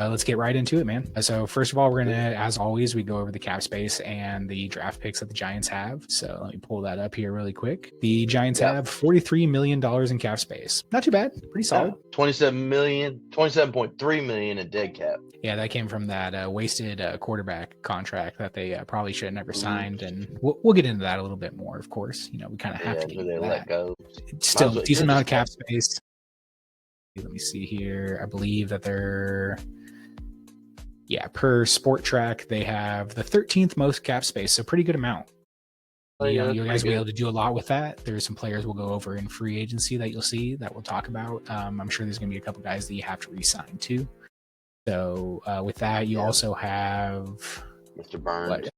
Let's get right into it, man. So first of all, we're going to, as always, we go over the cap space and the draft picks that the Giants have. So let me pull that up here really quick. The Giants have $43 million in cap space. Not too bad. Pretty solid. 27.3 million in dead cap. Yeah, that came from that wasted quarterback contract that they probably should have never signed. And we'll get into that a little bit more, of course. You know, we kind of have to get into that. Let go. It's still a decent amount of cap space. Let me see here. I believe that they're... Yeah, per Sport Track, they have the 13th most cap space, so pretty good amount. You guys will be able to do a lot with that. There's some players we'll go over in free agency that you'll see that we'll talk about. I'm sure there's going to be a couple guys that you have to re-sign too. So with that, you also have Mr. Burns.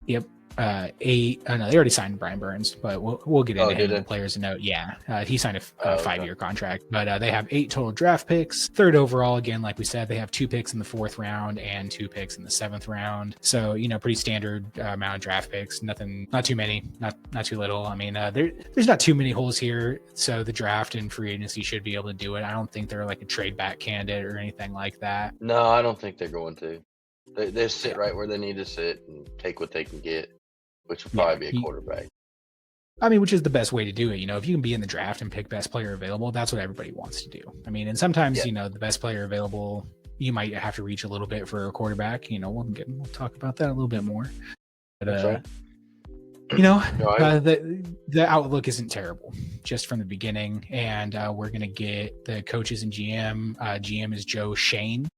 Yep. No, they already signed Brian Burns, but we'll get into him, the players to note. Yeah, he signed a 5-year contract, but they have 8 total draft picks. 3rd overall, again, like we said, they have 2 picks in the 4th round and 2 picks in the 7th round. So, you know, pretty standard amount of draft picks. Not too many, not too little. I mean, there's not too many holes here. So the draft and free agency should be able to do it. I don't think they're like a trade back candidate or anything like that. No, I don't think they're going to. They sit right where they need to sit and take what they can get, which will probably be a quarterback. I mean, which is the best way to do it. You know, if you can be in the draft and pick best player available, that's what everybody wants to do. I mean, and sometimes, you know, the best player available, you might have to reach a little bit for a quarterback. You know, we'll talk about that a little bit more. But, you know, the outlook isn't terrible just from the beginning. And we're going to get the coaches and GM. GM is Joe Shane.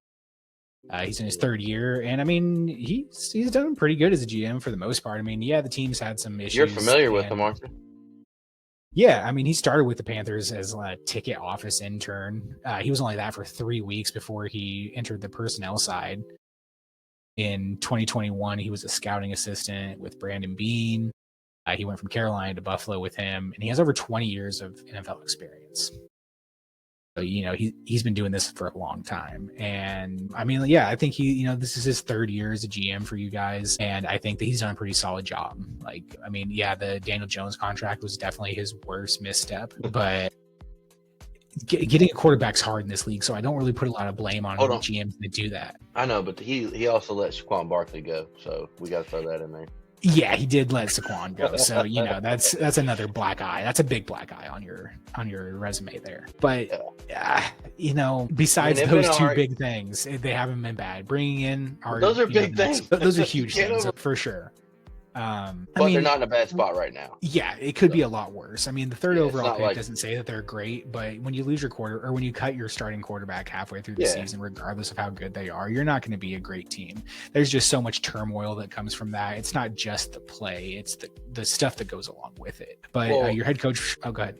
He's in his 3rd year, and I mean, he's done pretty good as a GM for the most part. I mean, yeah, the team's had some issues. You're familiar with him, aren't you? Yeah, I mean, he started with the Panthers as a ticket office intern. He was only that for 3 weeks before he entered the personnel side. In 2021, he was a scouting assistant with Brandon Beane. He went from Carolina to Buffalo with him, and he has over 20 years of NFL experience. So, you know, he's been doing this for a long time. And I mean, yeah, I think this is his 3rd year as a GM for you guys. And I think that he's done a pretty solid job. Like, I mean, yeah, the Daniel Jones contract was definitely his worst misstep, but getting a quarterback's hard in this league. So I don't really put a lot of blame on GMs to do that. I know, but he also let Saquon Barkley go. So we got to throw that in there. Yeah, he did let Saquon go. So, you know, that's another black eye. That's a big black eye on your resume there. But, you know, besides those 2 big things, they haven't been bad. Bringing in those are big things. Those are huge things for sure. But they're not in a bad spot right now. Yeah, it could be a lot worse. I mean, the 3rd overall pick doesn't say that they're great, but when you lose your when you cut your starting quarterback halfway through the season, regardless of how good they are, you're not going to be a great team. There's just so much turmoil that comes from that. It's not just the play; it's the stuff that goes along with it. But your head coach, go ahead.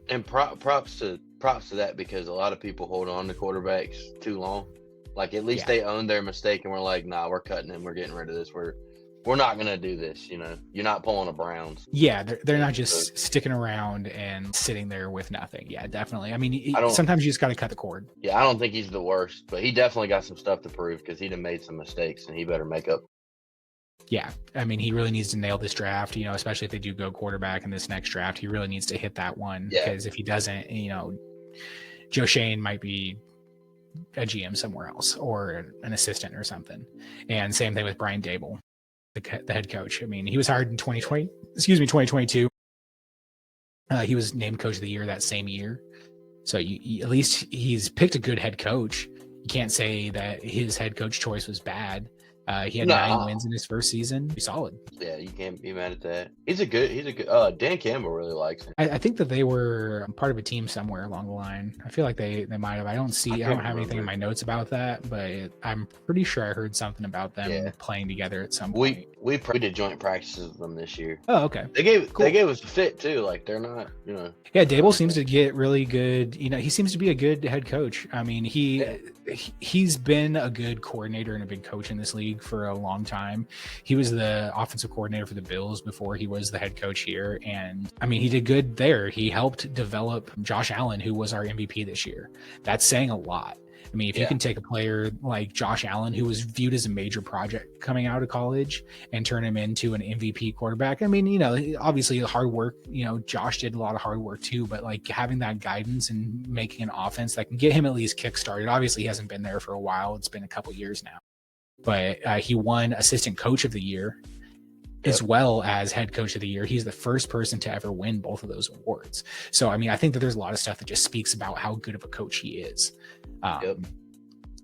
And props to that, because a lot of people hold on to quarterbacks too long. Like, at least they own their mistake and we're like, nah, we're cutting him. We're getting rid of this. We're not going to do this, you know. You're not pulling a Browns. Yeah, they're not just sticking around and sitting there with nothing. Yeah, definitely. I mean, sometimes you just got to cut the cord. Yeah, I don't think he's the worst, but he definitely got some stuff to prove, because he done made some mistakes, and he better make up. Yeah, I mean, he really needs to nail this draft, you know, especially if they do go quarterback in this next draft. He really needs to hit that one, because if he doesn't, you know, Joe Shane might be a GM somewhere else or an assistant or something. And same thing with Brian Dable, the head coach. I mean, he was hired in 2022. He was named coach of the year that same year. So at least he's picked a good head coach. You can't say that his head coach choice was bad. He had 9 wins in his first season. He's solid. Yeah, you can't be mad at that. He's a good. Dan Campbell really likes him. I think that they were part of a team somewhere along the line. I feel like they might have. I don't have anything in my notes about that, but I'm pretty sure I heard something about them playing together at some point. We did joint practices with them this year. Oh, okay. They gave us a fit too. Like, they're not, you know. Yeah, Dable seems to get really good. You know, he seems to be a good head coach. I mean, he's been a good coordinator and a big coach in this league for a long time. He was the offensive coordinator for the Bills before he was the head coach here. And I mean, he did good there. He helped develop Josh Allen, who was our MVP this year. That's saying a lot. I mean, if you can take a player like Josh Allen, who was viewed as a major project coming out of college, and turn him into an MVP quarterback. I mean, you know, obviously hard work, you know, Josh did a lot of hard work too, but like having that guidance and making an offense that can get him at least kickstarted. Obviously he hasn't been there for a while. It's been a couple years now, but he won assistant coach of the year as well as head coach of the year. He's the first person to ever win both of those awards. So, I mean, I think that there's a lot of stuff that just speaks about how good of a coach he is,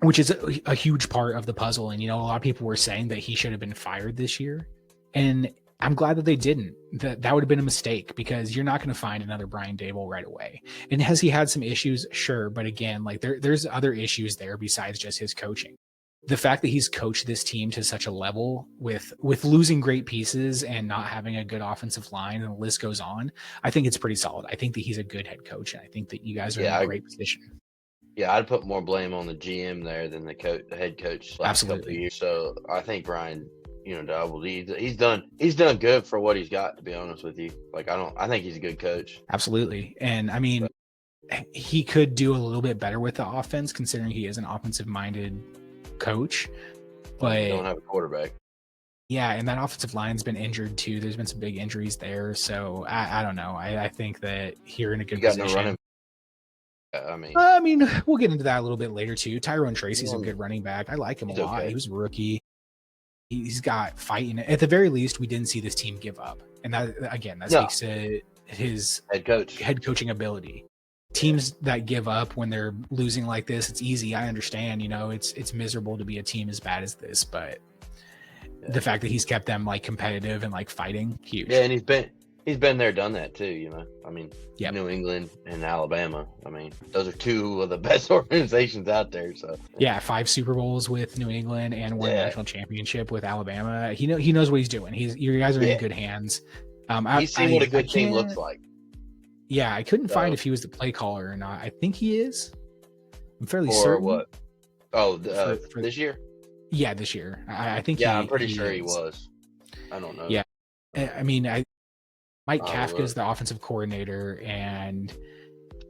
which is a huge part of the puzzle. And, you know, a lot of people were saying that he should have been fired this year. And I'm glad that they didn't. That would have been a mistake, because you're not going to find another Brian Daboll right away. And has he had some issues? Sure. But again, like there's other issues there besides just his coaching. The fact that he's coached this team to such a level with losing great pieces and not having a good offensive line, and the list goes on, I think it's pretty solid. I think that he's a good head coach, and I think that you guys are in a great position. Yeah, I'd put more blame on the GM there than the head coach. Absolutely. Years. So I think Brian, you know, Daboll, he's done good for what he's got. To be honest with you, like I think he's a good coach. Absolutely, and I mean, he could do a little bit better with the offense, considering he is an offensive-minded coach, but don't have a quarterback. Yeah, and that offensive line's been injured too. There's been some big injuries there, so I don't know. I think that here in a good position. I mean, we'll get into that a little bit later too. Tyrone Tracy's a good running back. I like him a lot. He was a rookie. He's got fight in it. At the very least, we didn't see this team give up, and that speaks to his head coaching ability. Teams that give up when they're losing like this, it's easy. I understand, you know, it's miserable to be a team as bad as this, but the fact that he's kept them like competitive and like fighting, huge. Yeah, and he's been there, done that too, you know. I mean, New England and Alabama. I mean, those are two of the best organizations out there. So 5 Super Bowls with New England and 1 national championship with Alabama. He knows what he's doing. You guys are in good hands. He's seen what a good team looks like. Yeah, I couldn't find if he was the play caller or not. I think he is. I'm fairly certain. What? Oh, for this year? Yeah, this year. I think. Yeah, I'm pretty sure he was. I don't know. Yeah, I mean, Mike Kafka is the offensive coordinator, and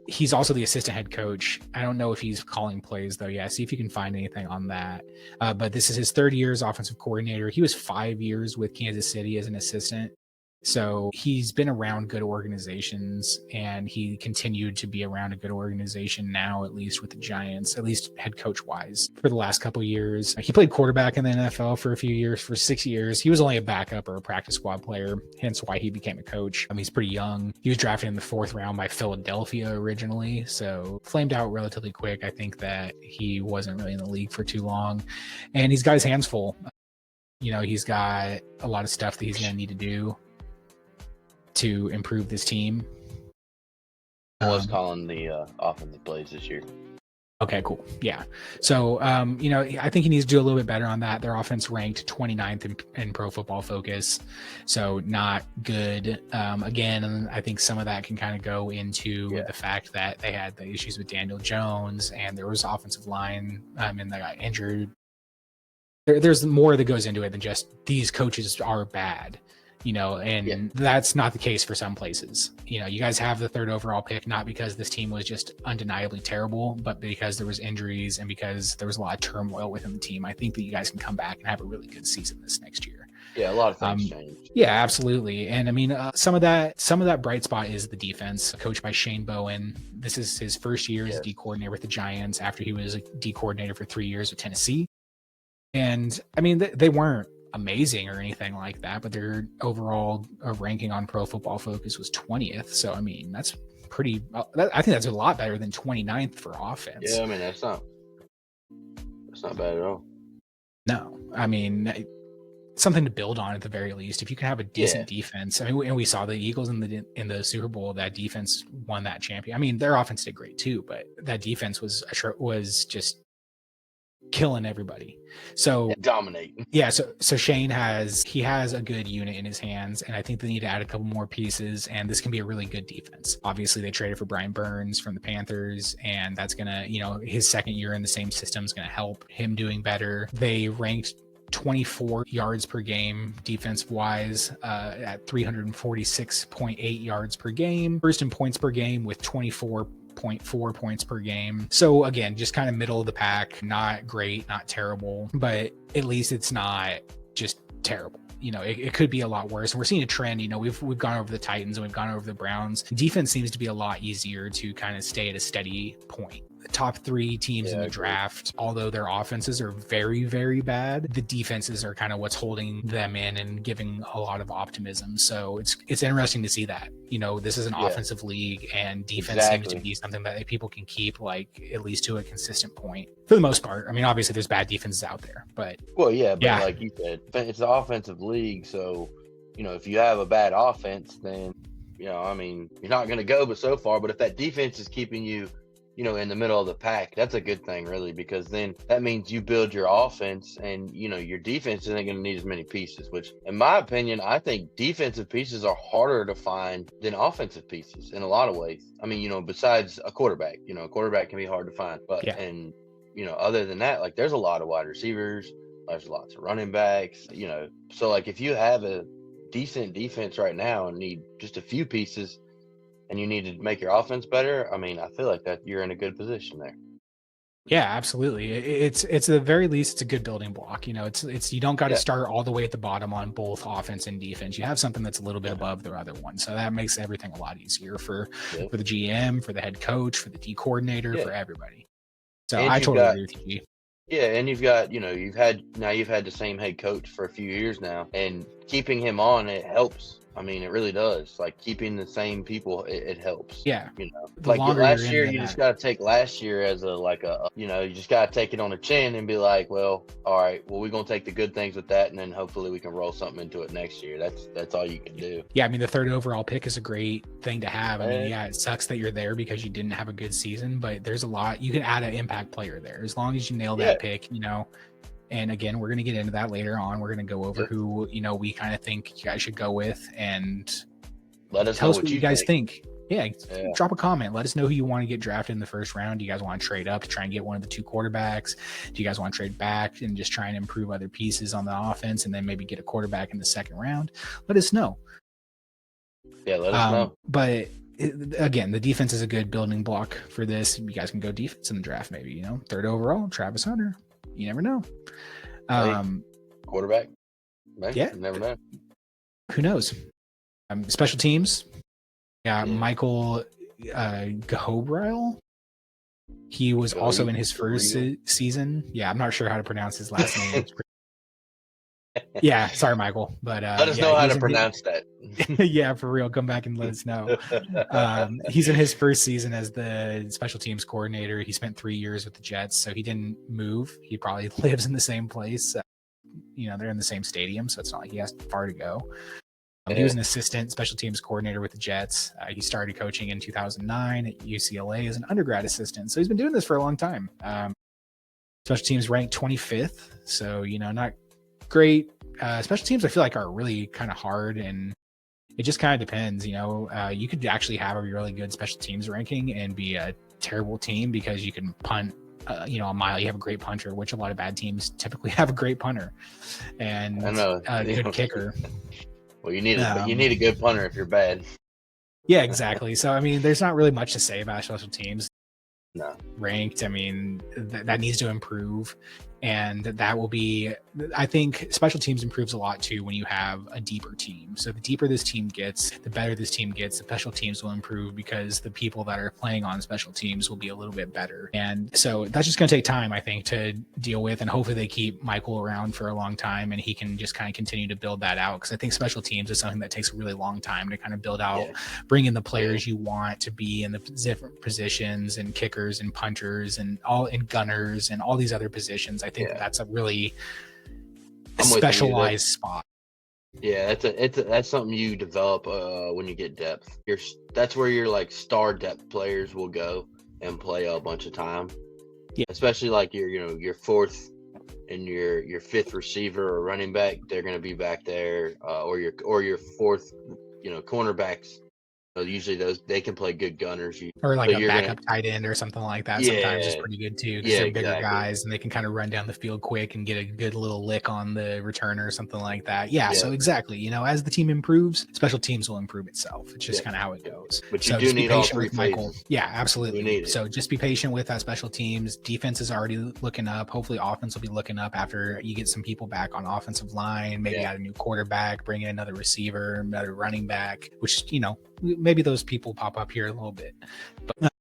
he's also the assistant head coach. I don't know if he's calling plays though. Yeah, see if you can find anything on that. But this is his 3rd year as offensive coordinator. He was 5 years with Kansas City as an assistant. So he's been around good organizations, and he continued to be around a good organization now, at least with the Giants, at least head coach wise, for the last couple of years. He played quarterback in the NFL for a few years, for 6 years. He was only a backup or a practice squad player, hence why he became a coach. He's pretty young. He was drafted in the 4th round by Philadelphia originally, so flamed out relatively quick. I think that he wasn't really in the league for too long, and he's got his hands full. You know, he's got a lot of stuff that he's going to need to do to improve this team. I was calling the offensive plays this year. Okay, cool. Yeah. So, you know, I think he needs to do a little bit better on that. Their offense ranked 29th in Pro Football Focus, so not good. Again, I think some of that can kind of go into the fact that they had the issues with Daniel Jones, and there was offensive line, and they got injured. There's more that goes into it than just these coaches are bad. You know, and that's not the case for some places. You know, you guys have the 3rd overall pick, not because this team was just undeniably terrible, but because there was injuries and because there was a lot of turmoil within the team. I think that you guys can come back and have a really good season this next year. Yeah, a lot of things changed. Yeah, absolutely. And I mean, some of that bright spot is the defense, coached by Shane Bowen. This is his 1st year as D coordinator with the Giants after he was a D coordinator for 3 years with Tennessee. And I mean, they weren't amazing or anything like that, but their overall ranking on Pro Football Focus was 20th. So I mean, that's pretty. I think that's a lot better than 29th for offense. Yeah, I mean that's not bad at all. No, I mean something to build on at the very least. If you can have a decent defense, I mean, and we saw the Eagles in the Super Bowl. That defense won that champion. I mean, their offense did great too, but that defense was just killing everybody. So dominating. Yeah. So Shane has a good unit in his hands, and I think they need to add a couple more pieces, and this can be a really good defense. Obviously they traded for Brian Burns from the Panthers, and that's gonna, you know, his 2nd year in the same system is gonna help him doing better. They ranked 24 yards per game defense wise at 346.8 yards per game, 1st in points per game with 24 4.4 points per game. So again, just kind of middle of the pack, not great, not terrible, but at least it's not just terrible. It could be a lot worse. And we're seeing a trend. We've gone over the Titans and we've gone over the Browns. Defense seems to be a lot easier to kind of stay at a steady point. The top 3 teams in the draft, although their offenses are very, very bad, the defenses are kind of what's holding them in and giving a lot of optimism. So it's interesting to see that. This is an offensive league, and defense seems to be something that people can keep at least to a consistent point for the most part. I mean, obviously there's bad defenses out there, but like you said, it's an offensive league. So, if you have a bad offense, then, I mean, you're not going to go but so far. But if that defense is keeping you, in the middle of the pack, that's a good thing, really, because then that means you build your offense and, your defense isn't going to need as many pieces, which, in my opinion, I think defensive pieces are harder to find than offensive pieces in a lot of ways. I mean, besides a quarterback, a quarterback can be hard to find. But, and, other than that, like, there's a lot of wide receivers, there's lots of running backs, So, like, if you have a decent defense right now and need just a few pieces, and you need to make your offense better, I mean, I feel like that you're in a good position there. Yeah, absolutely. It's at the very least, it's a good building block. It's you don't got to start all the way at the bottom on both offense and defense. You have something that's a little bit above the other one, so that makes everything a lot easier for the GM, for the head coach, for the D coordinator, for everybody. So I totally agree with you. Yeah, and you've got, you've had the same head coach for a few years now, and keeping him on, it helps. I mean, it really does. Like, keeping the same people, it helps. Yeah. Like last year, you just got to take last year as you just got to take it on the chin and be like, well, all right, well, we're going to take the good things with that, and then hopefully we can roll something into it next year. That's all you can do. Yeah, I mean, the 3rd overall pick is a great thing to have. I mean, it sucks that you're there because you didn't have a good season, but there's a lot. You can add an impact player there as long as you nail that pick, And again, we're going to get into that later on. We're going to go over who, we kind of think you guys should go with, and let us tell know us what you guys think. Yeah, drop a comment. Let us know who you want to get drafted in the first round. Do you guys want to trade up to try and get one of the 2 quarterbacks? Do you guys want to trade back and just try and improve other pieces on the offense and then maybe get a quarterback in the 2nd round? Let us know. Yeah, let us know. But again, the defense is a good building block for this. You guys can go defense in the draft, maybe, 3rd overall, Travis Hunter. You never know. Quarterback. Man, yeah. You never know. Who knows? Special teams. Yeah. Michael Gahobril. He was also in his first season. Yeah, I'm not sure how to pronounce his last name. Yeah, sorry, Michael. But let us know how to pronounce that. Yeah, for real. Come back and let us know. He's in his first season as the special teams coordinator. He spent 3 years with the Jets, so he didn't move. He probably lives in the same place. They're in the same stadium, so it's not like he has far to go. He was an assistant special teams coordinator with the Jets. He started coaching in 2009 at UCLA as an undergrad assistant. So he's been doing this for a long time. Special teams ranked 25th, so not great. Special teams, I feel like, are really kind of hard, and it just kind of depends. You could actually have a really good special teams ranking and be a terrible team because you can punt a mile. You have a great punter, which a lot of bad teams typically have a great punter and a good kicker. Well, you need a good punter if you're bad. Yeah, exactly. So I mean, there's not really much to say about special teams. No. Ranked. I mean, that needs to improve. And that will be, I think special teams improves a lot too when you have a deeper team. So the deeper this team gets, the better this team gets. The special teams will improve because the people that are playing on special teams will be a little bit better. And so that's just going to take time, I think, to deal with. And hopefully they keep Michael around for a long time and he can just kind of continue to build that out. Because I think special teams is something that takes a really long time to kind of build out, bring in the players you want to be in the different positions, and kickers and punters and gunners and all these other positions. I think that's a really specialized spot. Yeah, that's something you develop when you get depth. That's where your like star depth players will go and play a bunch of time. Yeah, especially like your fourth and your fifth receiver or running back. They're going to be back there, or your fourth, cornerbacks. Usually they can play good gunners. Or like So a you're backup tight end or something like that. Sometimes is Yeah. pretty good too because Yeah, they're bigger exactly. guys and they can kind of run down the field quick and get a good little lick on the returner or something like that. Yeah, so exactly. As the team improves, special teams will improve itself. It's just kind of how it goes. But you so do just need be all patient three with Michael. phases. Yeah, absolutely. You need it. So just be patient with special teams. Defense is already looking up. Hopefully offense will be looking up after you get some people back on offensive line, maybe add a new quarterback, bring in another receiver, another running back, which, maybe those people pop up here a little bit. But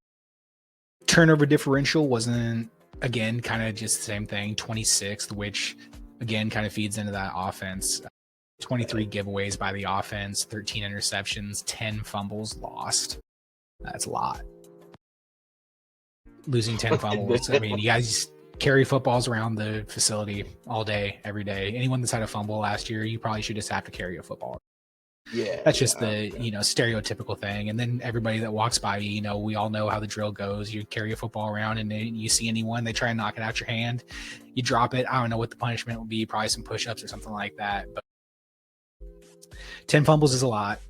turnover differential wasn't, again, kind of just the same thing, 26th, which again kind of feeds into that offense. 23 giveaways by the offense, 13 interceptions, 10 fumbles lost. That's a lot. Losing 10 fumbles. I mean, you guys carry footballs around the facility all day, every day. Anyone that's had a fumble last year, you probably should just have to carry a football. Yeah, that's just the stereotypical thing. And then everybody that walks by you, we all know how the drill goes. You carry a football around and you see anyone, they try and knock it out your hand, you drop it. I don't know what the punishment will be, probably some push-ups or something like that. But 10 fumbles is a lot.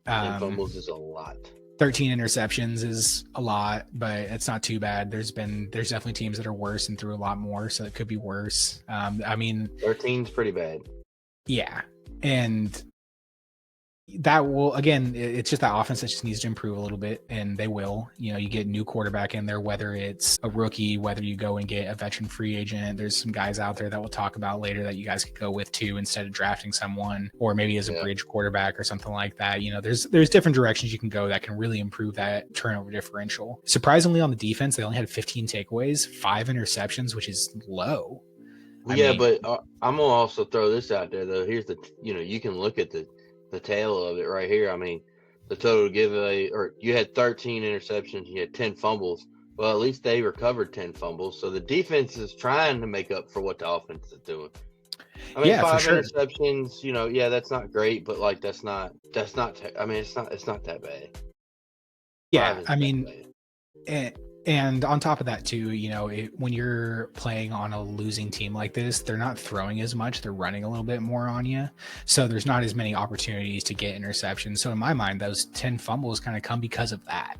10 fumbles is a lot. 13 interceptions is a lot, but it's not too bad. There's definitely teams that are worse and threw a lot more, so it could be worse. 13's pretty bad. Yeah, and that will, again, it's just that offense that just needs to improve a little bit, and they will. You get a new quarterback in there, whether it's a rookie, whether you go and get a veteran free agent. There's some guys out there that we'll talk about later that you guys could go with too, instead of drafting someone, or maybe as a bridge quarterback or something like that. There's different directions you can go that can really improve that turnover differential. Surprisingly, on the defense, they only had 15 takeaways, 5 interceptions, which is low. But I'm gonna also throw this out there though. Here's the, you can look at the tail of it right here. I mean, the total giveaway, or you had 13 interceptions, you had 10 fumbles. Well, at least they recovered 10 fumbles. So the defense is trying to make up for what the offense is doing. I mean, 5 interceptions, that's not great, but like it's not that bad. Yeah, I mean, and on top of that too, when you're playing on a losing team like this, they're not throwing as much, they're running a little bit more on you, so there's not as many opportunities to get interceptions. So in my mind, those 10 fumbles kind of come because of that.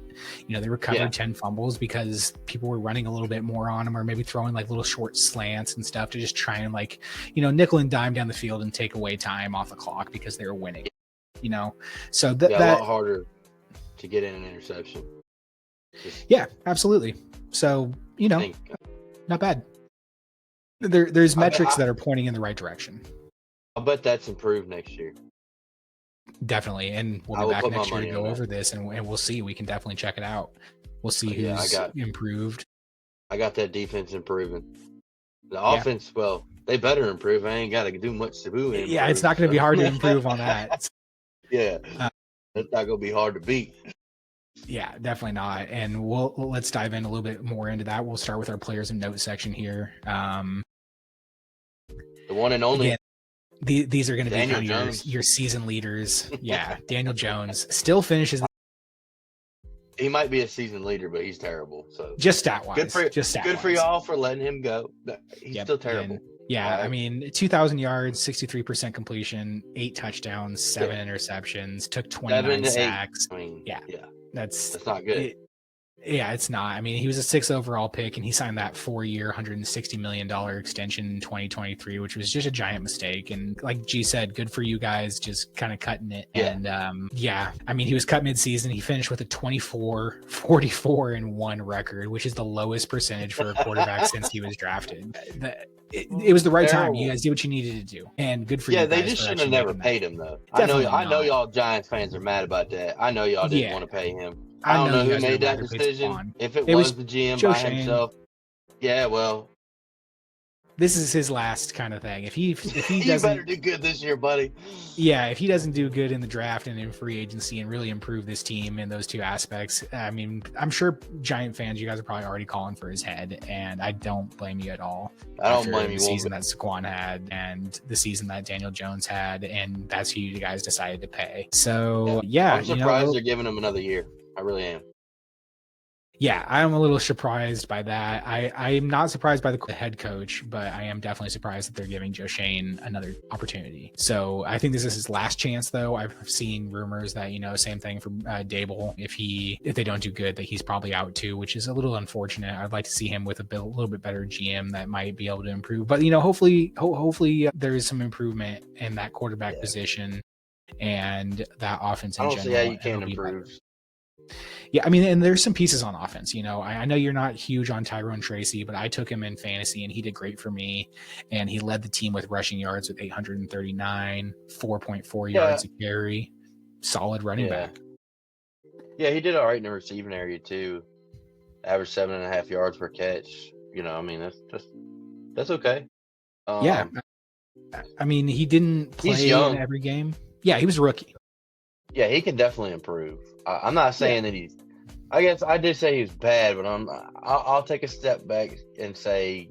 They recovered 10 fumbles because people were running a little bit more on them, or maybe throwing like little short slants and stuff to just try and nickel and dime down the field and take away time off the clock because they were winning. So that a lot harder to get in an interception. Yeah, absolutely. So, not bad. There's metrics that are pointing in the right direction. I'll bet that's improved next year. Definitely. And we'll be back next year to go over this, and we'll see. We can definitely check it out. We'll see who's improved. I got that defense improving. The offense, well, they better improve. I ain't got to do much to move. Yeah, it's not going to be hard to improve on that. It's not going to be hard to beat. Yeah, definitely not. And let's dive in a little bit more into that. We'll start with our players and notes section here. The one and only. Again, these are going to be kind of your season leaders. Yeah, Daniel Jones still finishes. He might be a season leader, but he's terrible. So just stat-wise. Good for y'all for letting him go. He's still terrible. I mean, 2,000 yards, 63% completion, 8 touchdowns, 7 interceptions, took 29 sacks. I mean, that's not good. It's not. I mean, he was a 6th overall pick, and he signed that 4-year, $160 million extension in 2023, which was just a giant mistake. And like G said, good for you guys, just kind of cutting it. And I mean, he was cut mid-season. He finished with a 24-44-1 record, which is the lowest percentage for a quarterback since he was drafted. It was the right time. You guys did what you needed to do, and good for you. Yeah, they just should have never paid him though. I know y'all Giants fans are mad about that. I know y'all didn't want to pay him. I don't know who made that decision. If it was the GM by himself, well, this is his last kind of thing. If he you doesn't, better do good this year, buddy. Yeah, if he doesn't do good in the draft and in free agency and really improve this team in those two aspects, I mean, I'm sure Giant fans, you guys are probably already calling for his head, and I don't blame you at all. I don't blame you. The season that Saquon had and the season that Daniel Jones had, and that's who you guys decided to pay. So I'm surprised they're giving him another year. I really am. Yeah, I'm a little surprised by that. I'm not surprised by the head coach, but I am definitely surprised that they're giving Joe Shane another opportunity. So I think this is his last chance, though. I've seen rumors that, same thing for Dable. If they don't do good, that he's probably out too, which is a little unfortunate. I'd like to see him with a little bit better GM that might be able to improve. But hopefully there is some improvement in that quarterback position and that offense in I don't general. see how you can improve. Yeah, I mean, and there's some pieces on offense. I know you're not huge on Tyrone Tracy, but I took him in fantasy and he did great for me. And he led the team with rushing yards with 839, 4.4 yards a carry. Solid running back. Yeah, he did all right in the receiving area too. Average 7.5 yards per catch. That's okay. Yeah, I mean, he didn't play in every game. Yeah, he was a rookie. Yeah, he can definitely improve. I'm not saying that he's. I guess I did say he was bad, but I'll take a step back and say,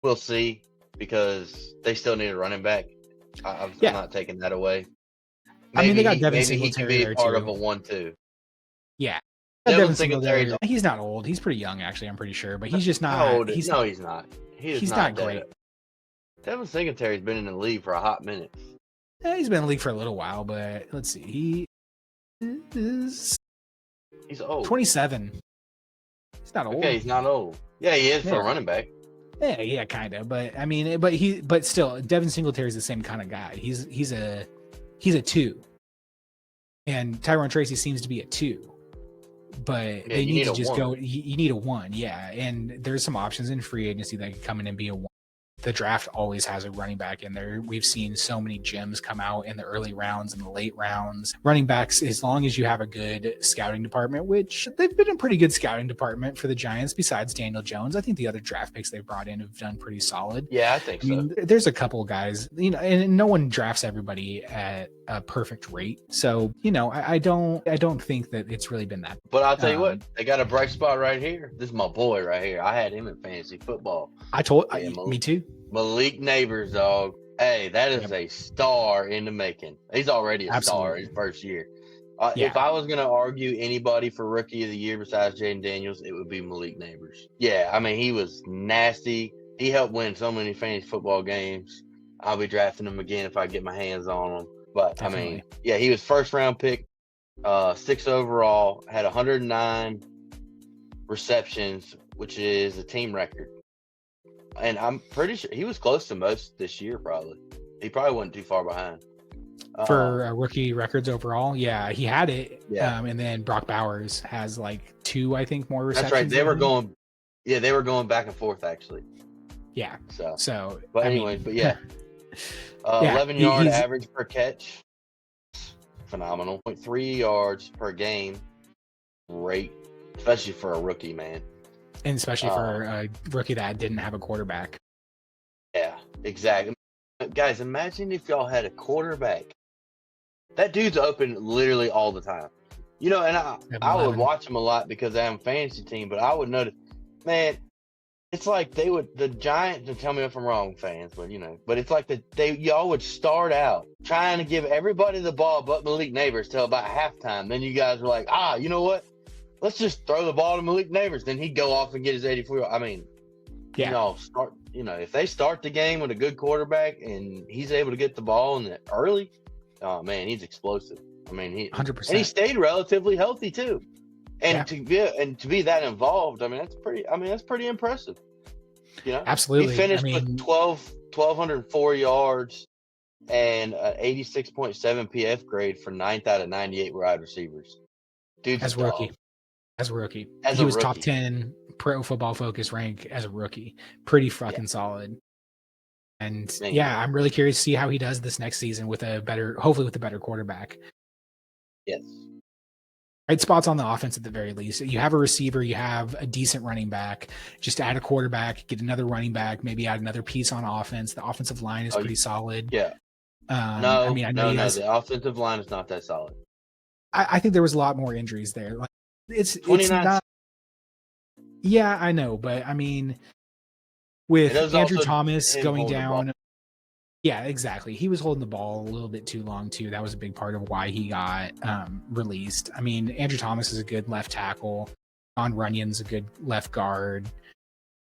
we'll see, because they still need a running back. I'm not taking that away. Maybe, they got Devin Singletary he can be there part too. of a 1-2. Yeah. Devin Singletary. He's not old. He's pretty young, actually. I'm pretty sure, but he's just not. How old he's not. He's not great. Devin Singletary's been in the league for a hot minute. Yeah, he's been in the league for a little while, but let's see. He's old. 27. He's not old. Okay, he's not old. Yeah, he is for a running back. Yeah, kind of. But I mean, but still, Devin Singletary is the same kind of guy. He's a 2, and Tyrone Tracy seems to be a 2. But they need to just go. You need a 1, yeah. And there's some options in free agency that could come in and be a 1. The draft always has a running back in there. We've seen so many gems come out in the early rounds and the late rounds. Running backs, as long as you have a good scouting department, which they've been a pretty good scouting department for the Giants besides Daniel Jones. I think the other draft picks they've brought in have done pretty solid. Yeah, I think so. There's a couple of guys, and no one drafts everybody at a perfect rate. So, I don't think that it's really been that. But I'll tell you what, they got a bright spot right here. This is my boy right here. I had him in fantasy football. Me too. Malik Neighbors, dog. Hey, that is a star in the making. He's already a star in his first year. If I was going to argue anybody for Rookie of the Year besides Jaden Daniels, it would be Malik Neighbors. Yeah, I mean, he was nasty. He helped win so many fantasy football games. I'll be drafting him again if I get my hands on him. But, definitely. I mean, yeah, he was first-round pick, 6 overall, had 109 receptions, which is a team record. And I'm pretty sure he was close to most this year, probably. He probably wasn't too far behind. For rookie records overall, yeah, he had it. Yeah. And then Brock Bowers has 2, I think, more receptions. That's right. They were going back and forth, actually. Yeah. So but anyways, but yeah. 11-yard average per catch. Phenomenal. 0.3 yards per game. Great. Especially for a rookie, man. And especially for a rookie that didn't have a quarterback. Yeah, exactly. Guys, imagine if y'all had a quarterback. That dude's open literally all the time. And I would watch him a lot because I have a fantasy team, but I would notice, man, it's like the Giants, and tell me if I'm wrong, fans, but it's like y'all would start out trying to give everybody the ball but Malik Neighbors till about halftime. Then you guys were like, you know what? Let's just throw the ball to Malik Neighbors. Then he'd go off and get his 84. I mean, if they start the game with a good quarterback and he's able to get the ball in early, oh man, he's explosive. I mean, 100%. And he stayed relatively healthy too. And to be that involved, I mean, that's pretty impressive. Absolutely. He finished with 1,204 yards and an 86.7 PF grade for 9th out of 98 wide receivers. Dude's as rookie. As a rookie. He was top 10 Pro Football Focus rank as a rookie. Pretty fucking solid. And I'm really curious to see how he does this next season hopefully with a better quarterback. Yes. Right spots on the offense at the very least. You have a receiver, you have a decent running back. Just add a quarterback, get another running back, maybe add another piece on offense. The offensive line is pretty solid. Yeah. The offensive line is not that solid. I think there was a lot more injuries there. It's not. Yeah, I know, but I mean, with Andrew Thomas going down, yeah, exactly. He was holding the ball a little bit too long too. That was a big part of why he got released. I mean, Andrew Thomas is a good left tackle. On Runyon's a good left guard.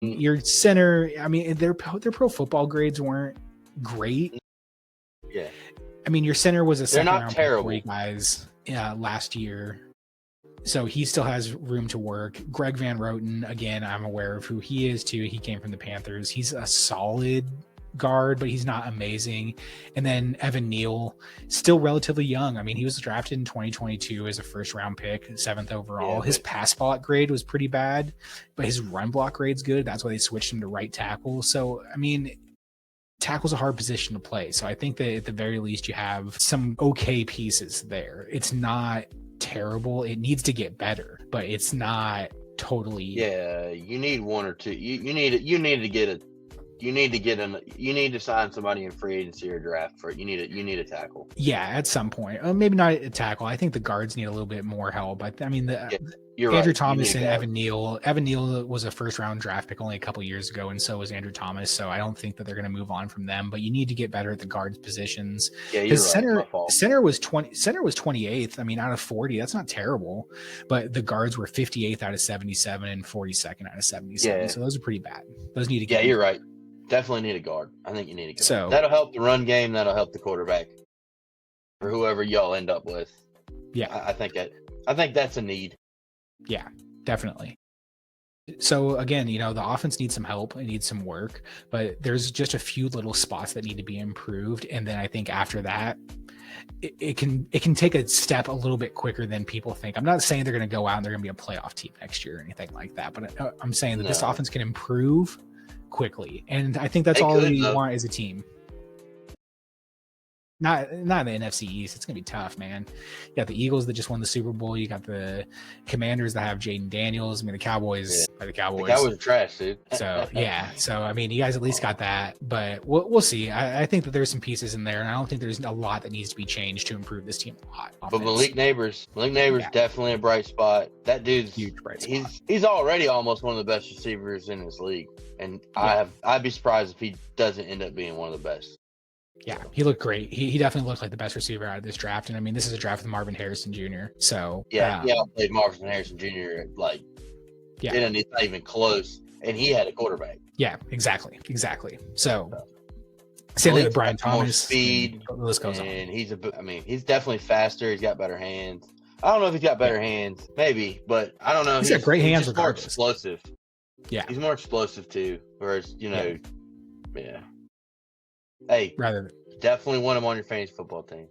Mm. Your center, I mean, their pro football grades weren't great. Yeah. I mean, your center was a second round pick for you terrible. guys last year. So he still has room to work. Greg Van Roten, again, I'm aware of who he is too. He came from the Panthers. He's a solid guard, but he's not amazing. And then Evan Neal, still relatively young. I mean, he was drafted in 2022 as a first round pick, 7th overall. His pass block grade was pretty bad, but his run block grade's good. That's why they switched him to right tackle. So, I mean, tackle's a hard position to play. So I think that at the very least you have some okay pieces there. It's not terrible. It needs to get better, but it's not totally. Yeah, you need one or two. You need to sign somebody in free agency or draft for it. You need a tackle. Yeah, at some point. Maybe not a tackle. I think the guards need a little bit more help. I mean, Andrew Thomas and Evan Neal. Evan Neal was a first round draft pick only a couple years ago, and so was Andrew Thomas. So I don't think that they're going to move on from them. But you need to get better at the guards positions. Yeah, you're right. Center was 28th. I mean, out of 40, that's not terrible. But the guards were 58th out of 77 and 42nd out of 77. Yeah. So those are pretty bad. Those need to get. Yeah, you're right. Definitely need a guard. I think you need a guard. So that'll help the run game. That'll help the quarterback or whoever y'all end up with. Yeah, I think that's a need. Yeah, definitely. So again, the offense needs some help. It needs some work, but there's just a few little spots that need to be improved. And then I think after that, it can take a step a little bit quicker than people think. I'm not saying they're going to go out and they're going to be a playoff team next year or anything like that, but I'm saying that this offense can improve quickly, and I think that's all we want as a team. Not in the NFC East. It's gonna be tough, man. You got the Eagles that just won the Super Bowl. You got the Commanders that have Jaden Daniels. I mean, the Cowboys are the Cowboys. The Cowboys are trash, dude. So yeah. So I mean, you guys at least got that, but we'll see. I think that there's some pieces in there, and I don't think there's a lot that needs to be changed to improve this team a lot. But Malik Neighbors, definitely a bright spot. That dude's huge bright spot. He's already almost one of the best receivers in this league, and I'd be surprised if he doesn't end up being one of the best. Yeah, he looked great. He definitely looked like the best receiver out of this draft. And I mean, this is a draft with Marvin Harrison Jr. So I played Marvin Harrison Jr. It's not even close, and he had a quarterback. Yeah, exactly. So same thing with Brian Thomas. More speed, the list goes on. And he's definitely faster. He's got better hands. I don't know if he's got better hands, maybe, but I don't know. He's got great hands. He's more explosive. Yeah, he's more explosive too. Whereas Hey, definitely want him on your fantasy football team.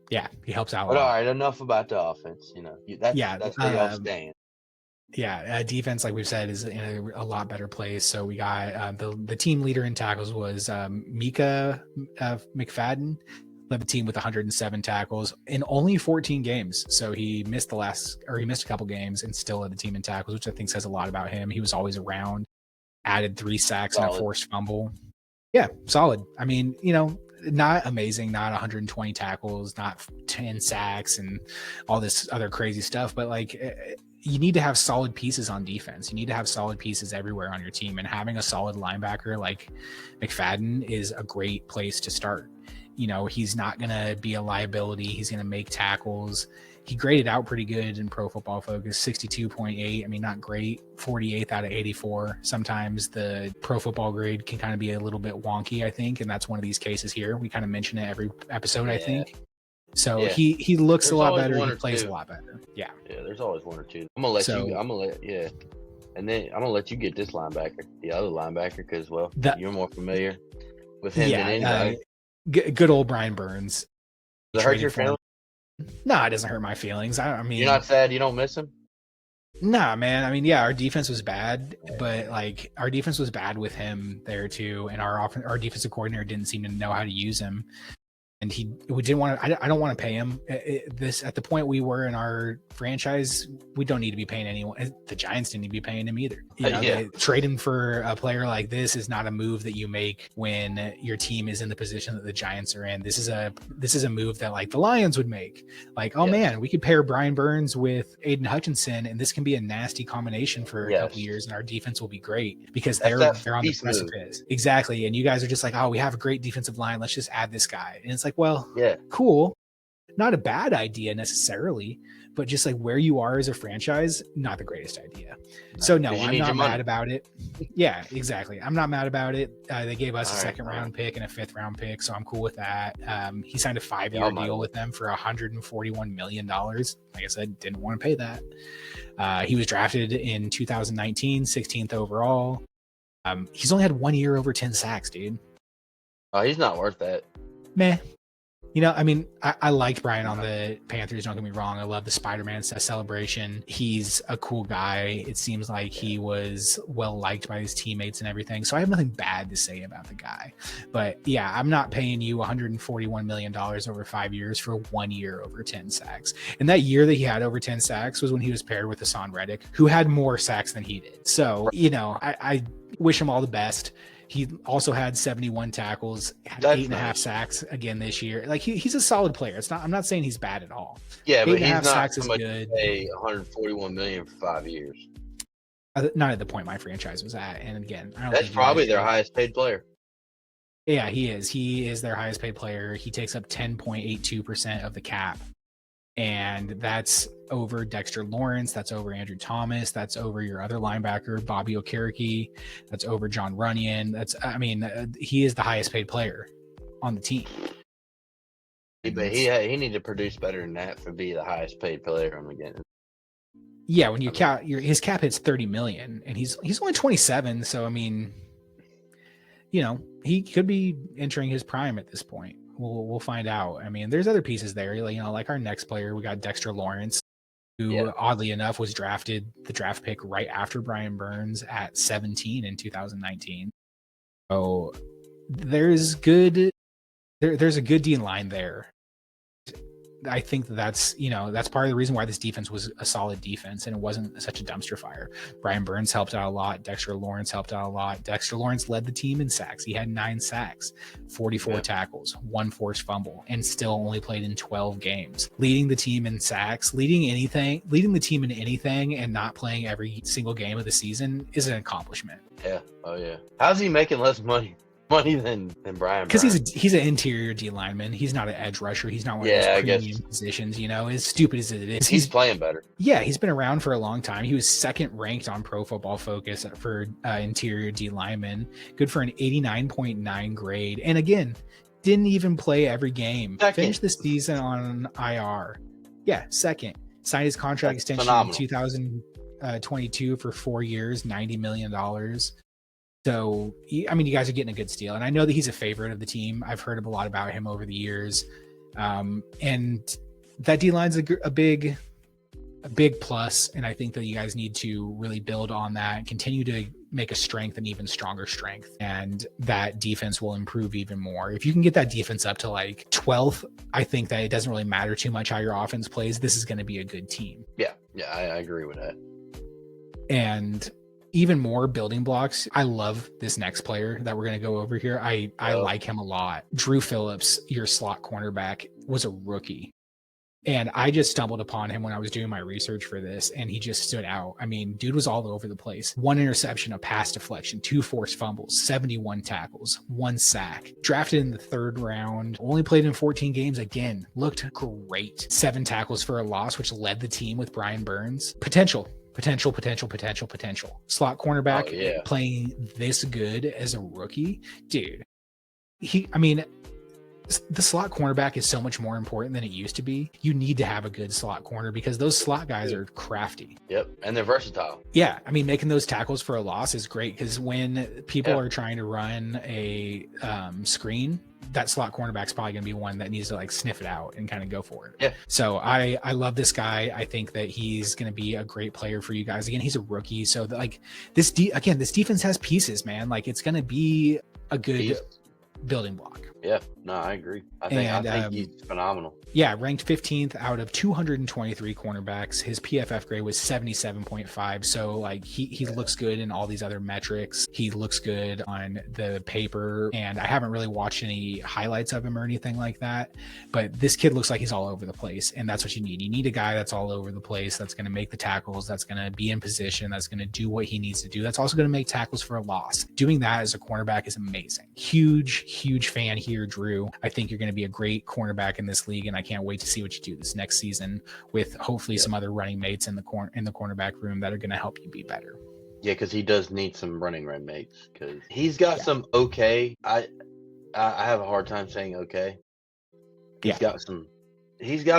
Yeah, he helps out. But all right, enough about the offense. That's where y'all stand. Yeah, defense, like we've said, is in a lot better place. So we got the team leader in tackles was Mika McFadden, led the team with 107 tackles in only 14 games. So he missed a couple games and still led the team in tackles, which I think says a lot about him. He was always around, added 3 sacks and a forced fumble. Yeah, solid. I mean, not amazing, not 120 tackles, not 10 sacks and all this other crazy stuff, but you need to have solid pieces on defense. You need to have solid pieces everywhere on your team, and having a solid linebacker like McFadden is a great place to start. He's not going to be a liability. He's going to make tackles. He graded out pretty good in Pro Football Focus, 62.8. I mean, not great, 48th out of 84. Sometimes the Pro Football grade can kind of be a little bit wonky, I think, and that's one of these cases here. We kind of mention it every episode, I think. So he looks a lot better. He plays a lot better. Yeah. Yeah, there's always one or two. And then I'm gonna let you get this linebacker, the other linebacker, because you're more familiar with him than anybody. Good old Brian Burns. Does it hurt your feelings? No, it doesn't hurt my feelings. I mean, you're not sad you don't miss him? Nah, man. I mean, yeah, our defense was bad, but our defense was bad with him there too, and our defensive coordinator didn't seem to know how to use him. And we didn't want to. I don't want to pay him. This at the point we were in our franchise, we don't need to be paying anyone. The Giants didn't need to be paying him either. Trade him for a player like this is not a move that you make when your team is in the position that the Giants are in. This is a move that the Lions would make. Man, we could pair Brian Burns with Aiden Hutchinson, and this can be a nasty combination for a couple years, and our defense will be great because they're on the precipice. Exactly, and you guys are just we have a great defensive line. Let's just add this guy, and it's cool. Not a bad idea necessarily, but just like where you are as a franchise, not the greatest idea. So no, I'm not mad about it. Yeah, exactly. I'm not mad about it. They gave us a second round pick and a 5th round pick, so I'm cool with that. He signed a 5-year deal with them for $141 million. Like I said, didn't want to pay that. He was drafted in 2019, 16th overall. He's only had 1 year over 10 sacks, dude. Oh, he's not worth that. Meh. You know, I mean, I liked Brian on the Panthers. Don't get me wrong. I love the Spider-Man celebration. He's a cool guy. It seems like he was well liked by his teammates and everything. So I have nothing bad to say about the guy. But yeah, I'm not paying you $141 million over 5 years for 1 year over 10 sacks. And that year that he had over 10 sacks was when he was paired with Hassan Reddick, who had more sacks than he did. So, you know, I wish him all the best. He also had 71 tackles, had 8.5 sacks again this year. Like he's a solid player. It's not. I'm not saying he's bad at all. Yeah, but he's not sacks is good. Pay 141 million for 5 years. Not at the point my franchise was at. And again, I don't that's probably their highest paid player. Yeah, he is. He is their highest paid player. He takes up 10.82% of the cap. And that's over Dexter Lawrence. That's over Andrew Thomas. That's over your other linebacker, Bobby Okereke. That's over John Runyon. He is the highest paid player on the team. But he needs to produce better than that to be the highest paid player on the game. Yeah, when you count his cap hits 30 million, and he's only 27. So I mean, you know, he could be entering his prime at this point. We'll find out. I mean, there's other pieces there. You know, like our next player, we got Dexter Lawrence, who oddly enough was drafted the draft pick right after Brian Burns at 17 in 2019. So there's a good D line there. I think that's part of the reason why this defense was a solid defense and it wasn't such a dumpster fire. Brian Burns helped out a lot. Dexter Lawrence helped out a lot. Dexter Lawrence led the team in sacks. He had 9 sacks, 44 tackles, 1 forced fumble, and still only played in 12 games. Leading the team in sacks, leading the team in anything and not playing every single game of the season is an accomplishment. Yeah. Oh yeah. How's he making less money than Brian? Because he's an interior D lineman. He's not an edge rusher. He's not one of those premium positions. You know, as stupid as it is, he's playing better. Yeah, he's been around for a long time. He was second ranked on Pro Football Focus for interior D lineman. Good for an 89.9 grade. And again, didn't even play every game. Finished the season on IR. Yeah, second. Signed his contract extension in 2022 for 4 years, $90 million. So, I mean, you guys are getting a good steal. And I know that he's a favorite of the team. I've heard a lot about him over the years. And that D-line's a big plus. And I think that you guys need to really build on that and continue to make a strength an even stronger strength. And that defense will improve even more. If you can get that defense up to like 12th, I think that it doesn't really matter too much how your offense plays. This is going to be a good team. Yeah, I agree with that. And even more building blocks. I love this next player that we're going to go over here. I like him a lot. Drew Phillips, your slot cornerback, was a rookie. And I just stumbled upon him when I was doing my research for this, and he just stood out. I mean, dude was all over the place. 1 interception, a pass deflection, 2 forced fumbles, 71 tackles, 1 sack. Drafted in the 3rd round, only played in 14 games. Again, looked great. 7 tackles for a loss, which led the team with Brian Burns. Potential. Slot cornerback playing this good as a rookie, dude. The slot cornerback is so much more important than it used to be. You need to have a good slot corner because those slot guys are crafty. Yep, and they're versatile. Yeah, I mean, making those tackles for a loss is great because when people are trying to run a screen, that slot cornerback's probably going to be one that needs to like sniff it out and kind of go for it. Yeah. So I love this guy. I think that he's going to be a great player for you guys. Again, he's a rookie. So this defense has pieces, man. Like it's going to be a good building block. Yeah, no, I agree. I think he's phenomenal. Yeah, ranked 15th out of 223 cornerbacks. His PFF grade was 77.5. So like he looks good in all these other metrics. He looks good on the paper. And I haven't really watched any highlights of him or anything like that. But this kid looks like he's all over the place. And that's what you need. You need a guy that's all over the place, that's going to make the tackles, that's going to be in position, that's going to do what he needs to do. That's also going to make tackles for a loss. Doing that as a cornerback is amazing. Huge fan. year, Drew. I think you're going to be a great cornerback in this league, and I can't wait to see what you do this next season with hopefully some other running mates in the cornerback room that are going to help you be better. Yeah, because he does need some running mates because he's got some okay. I have a hard time saying okay. He's got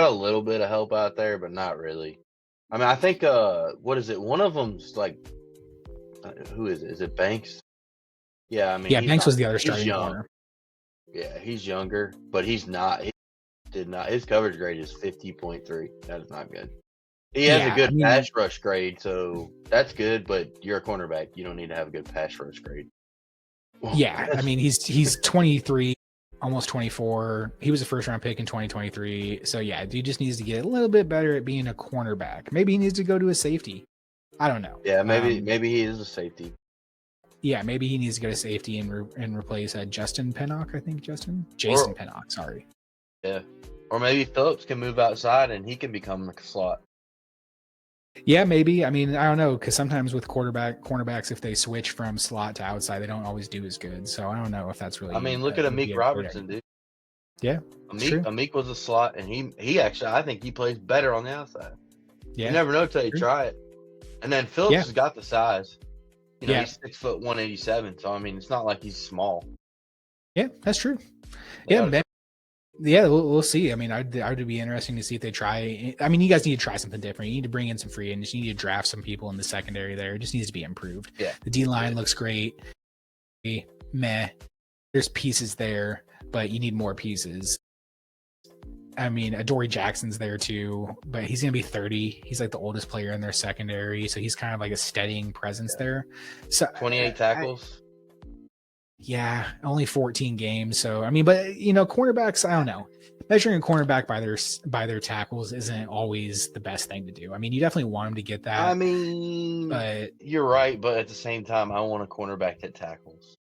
a little bit of help out there, but not really. I mean, I think what is it? One of them's like, who is it? Is it Banks? Yeah, I mean, Banks was the other starting corner. Yeah, he's younger, but he's not. His coverage grade is 50.3. That is not good. He has a good pass rush grade, so that's good. But you're a cornerback; you don't need to have a good pass rush grade. Yeah, I mean, he's 23, almost 24. He was a first round pick in 2023. So yeah, he just needs to get a little bit better at being a cornerback. Maybe he needs to go to a safety. I don't know. Yeah, maybe he is a safety. Yeah, maybe he needs to go to safety and replace Jason Pinnock. Sorry. Yeah, or maybe Phillips can move outside and he can become like a slot. Yeah, maybe. I mean, I don't know, because sometimes with cornerbacks, if they switch from slot to outside, they don't always do as good. So I don't know if that's really. I mean, look at Amik Robertson, dude. Yeah, Amik was a slot, and he actually, I think he plays better on the outside. Yeah, you never know till you try it. And then Phillips has got the size. You know, he's 6 foot 187. So I mean, it's not like he's small. Yeah, that's true. Yeah, we'll see. I mean, I'd be interesting to see if they try. I mean, you guys need to try something different. You need to bring in some free agents. You need to draft some people in the secondary there. It just needs to be improved. Yeah. The D line looks great. Meh. There's pieces there, but you need more pieces. I mean, Adoree Jackson's there too, but he's going to be 30. He's like the oldest player in their secondary, so he's kind of like a steadying presence there. So 28 tackles. Yeah, only 14 games. So, I mean, but, you know, cornerbacks, I don't know. Measuring a cornerback by their tackles isn't always the best thing to do. I mean, you definitely want them to get that. I mean, but you're right. But at the same time, I want a cornerback that tackles.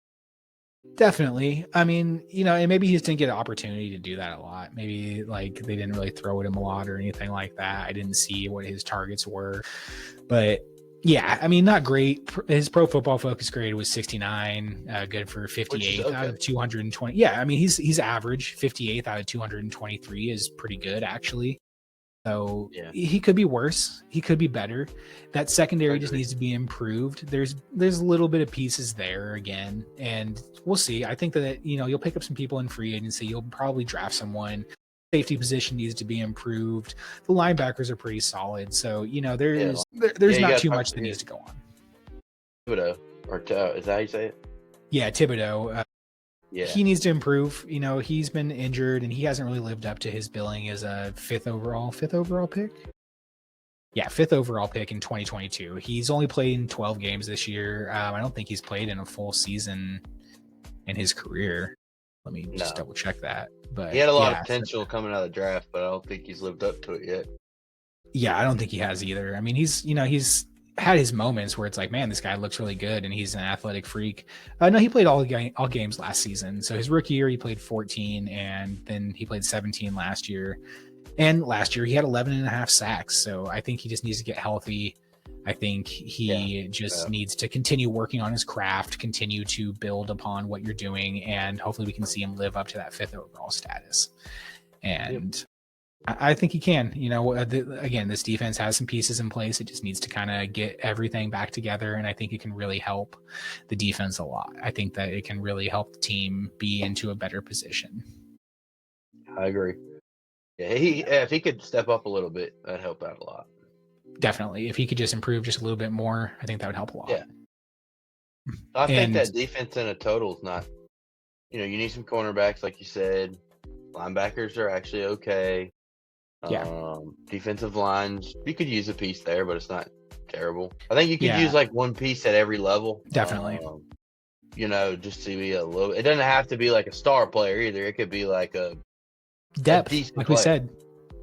Definitely. I mean, you know, and maybe he just didn't get an opportunity to do that a lot. Maybe like they didn't really throw at him a lot or anything like that. I didn't see what his targets were. But yeah, I mean, not great. His Pro Football Focus grade was 69, good for 58th out of 220. Yeah, I mean, he's average. 58th out of 223 is pretty good, actually. So he could be worse. He could be better. That secondary just needs to be improved. There's a little bit of pieces there again, and we'll see. I think that, you know, you'll pick up some people in free agency. You'll probably draft someone. Safety position needs to be improved. The linebackers are pretty solid. So, you know, there's not too much that needs to go on. Thibodeau, or is that how you say it? Yeah, Thibodeau. He needs to improve. You know, he's been injured and he hasn't really lived up to his billing as a fifth overall pick. Yeah, 5th overall pick in 2022. He's only played in 12 games this year. I don't think he's played in a full season in his career. Let me just double check that. But he had a lot of potential coming out of the draft, but I don't think he's lived up to it yet. Yeah, I don't think he has either. I mean, he's had his moments where it's like, man, this guy looks really good and he's an athletic freak. No, he played all games last season. So his rookie year, he played 14 and then he played 17 last year. And last year he had 11 and a half sacks. So I think he just needs to get healthy. I think he needs to continue working on his craft, continue to build upon what you're doing, and hopefully we can see him live up to that 5th overall status. And I think he can. You know, again, this defense has some pieces in place. It just needs to kind of get everything back together, and I think it can really help the defense a lot. I think that it can really help the team be into a better position. I agree. Yeah, if he could step up a little bit, that'd help out a lot. Definitely. If he could just improve just a little bit more, I think that would help a lot. Yeah. I think that defense in a total is not, you know, you need some cornerbacks, like you said. Linebackers are actually okay. Defensive lines, you could use a piece there, but it's not terrible. I think you could use like one piece at every level. Definitely. You know, just to be a little, it doesn't have to be like a star player either. It could be like a depth, like we said.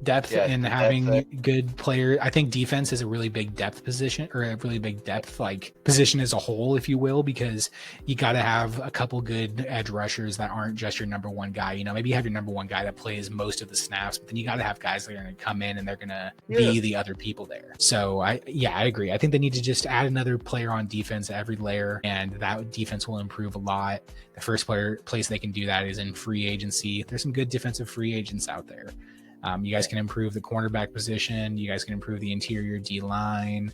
depth Yeah, and the having depth good player. I think defense is a really big depth position, or a really big depth like position as a whole, if you will, because you got to have a couple good edge rushers that aren't just your number one guy. Maybe you have your number one guy that plays most of the snaps, but then you got to have guys that are going to come in and they're going to be the other people there. So I agree. I think they need to just add another player on defense at every layer, and that defense will improve a lot. The first place they can do that is in free agency. There's some good defensive free agents out there. You guys can improve the cornerback position. You guys can improve the interior D line.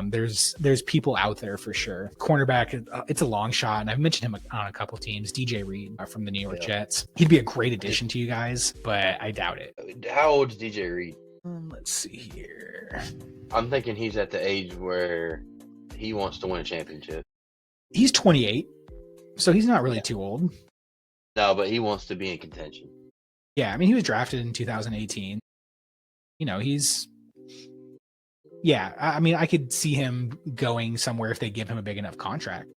There's people out there for sure. Cornerback, it's a long shot, and I've mentioned him on a couple teams. DJ Reed from the New York Jets. He'd be a great addition to you guys, but I doubt it. How old is DJ Reed? Let's see here. I'm thinking he's at the age where he wants to win a championship. He's 28, so he's not really too old. No, but he wants to be in contention. Yeah, I mean, he was drafted in 2018. I mean, I could see him going somewhere if they give him a big enough contract.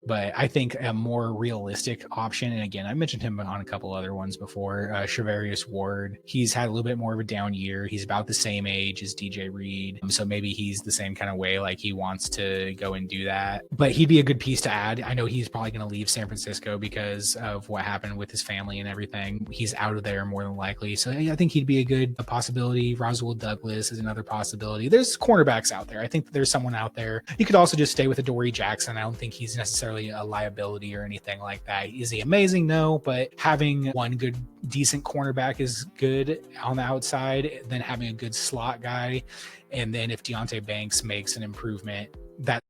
But I think a more realistic option, and again, I mentioned him on a couple other ones before, Shavarius Ward. He's had a little bit more of a down year. He's about the same age as DJ Reed. So maybe he's the same kind of way, like he wants to go and do that. But he'd be a good piece to add. I know he's probably going to leave San Francisco because of what happened with his family and everything. He's out of there more than likely. So I think he'd be a possibility. Roswell Douglas is another possibility. There's cornerbacks out there. I think there's someone out there. You could also just stay with Adoree Jackson. I don't think he's necessarily a liability or anything like that. Is he amazing? No, but having one good, decent cornerback is good on the outside, then having a good slot guy, and then if Deonte Banks makes an improvement, that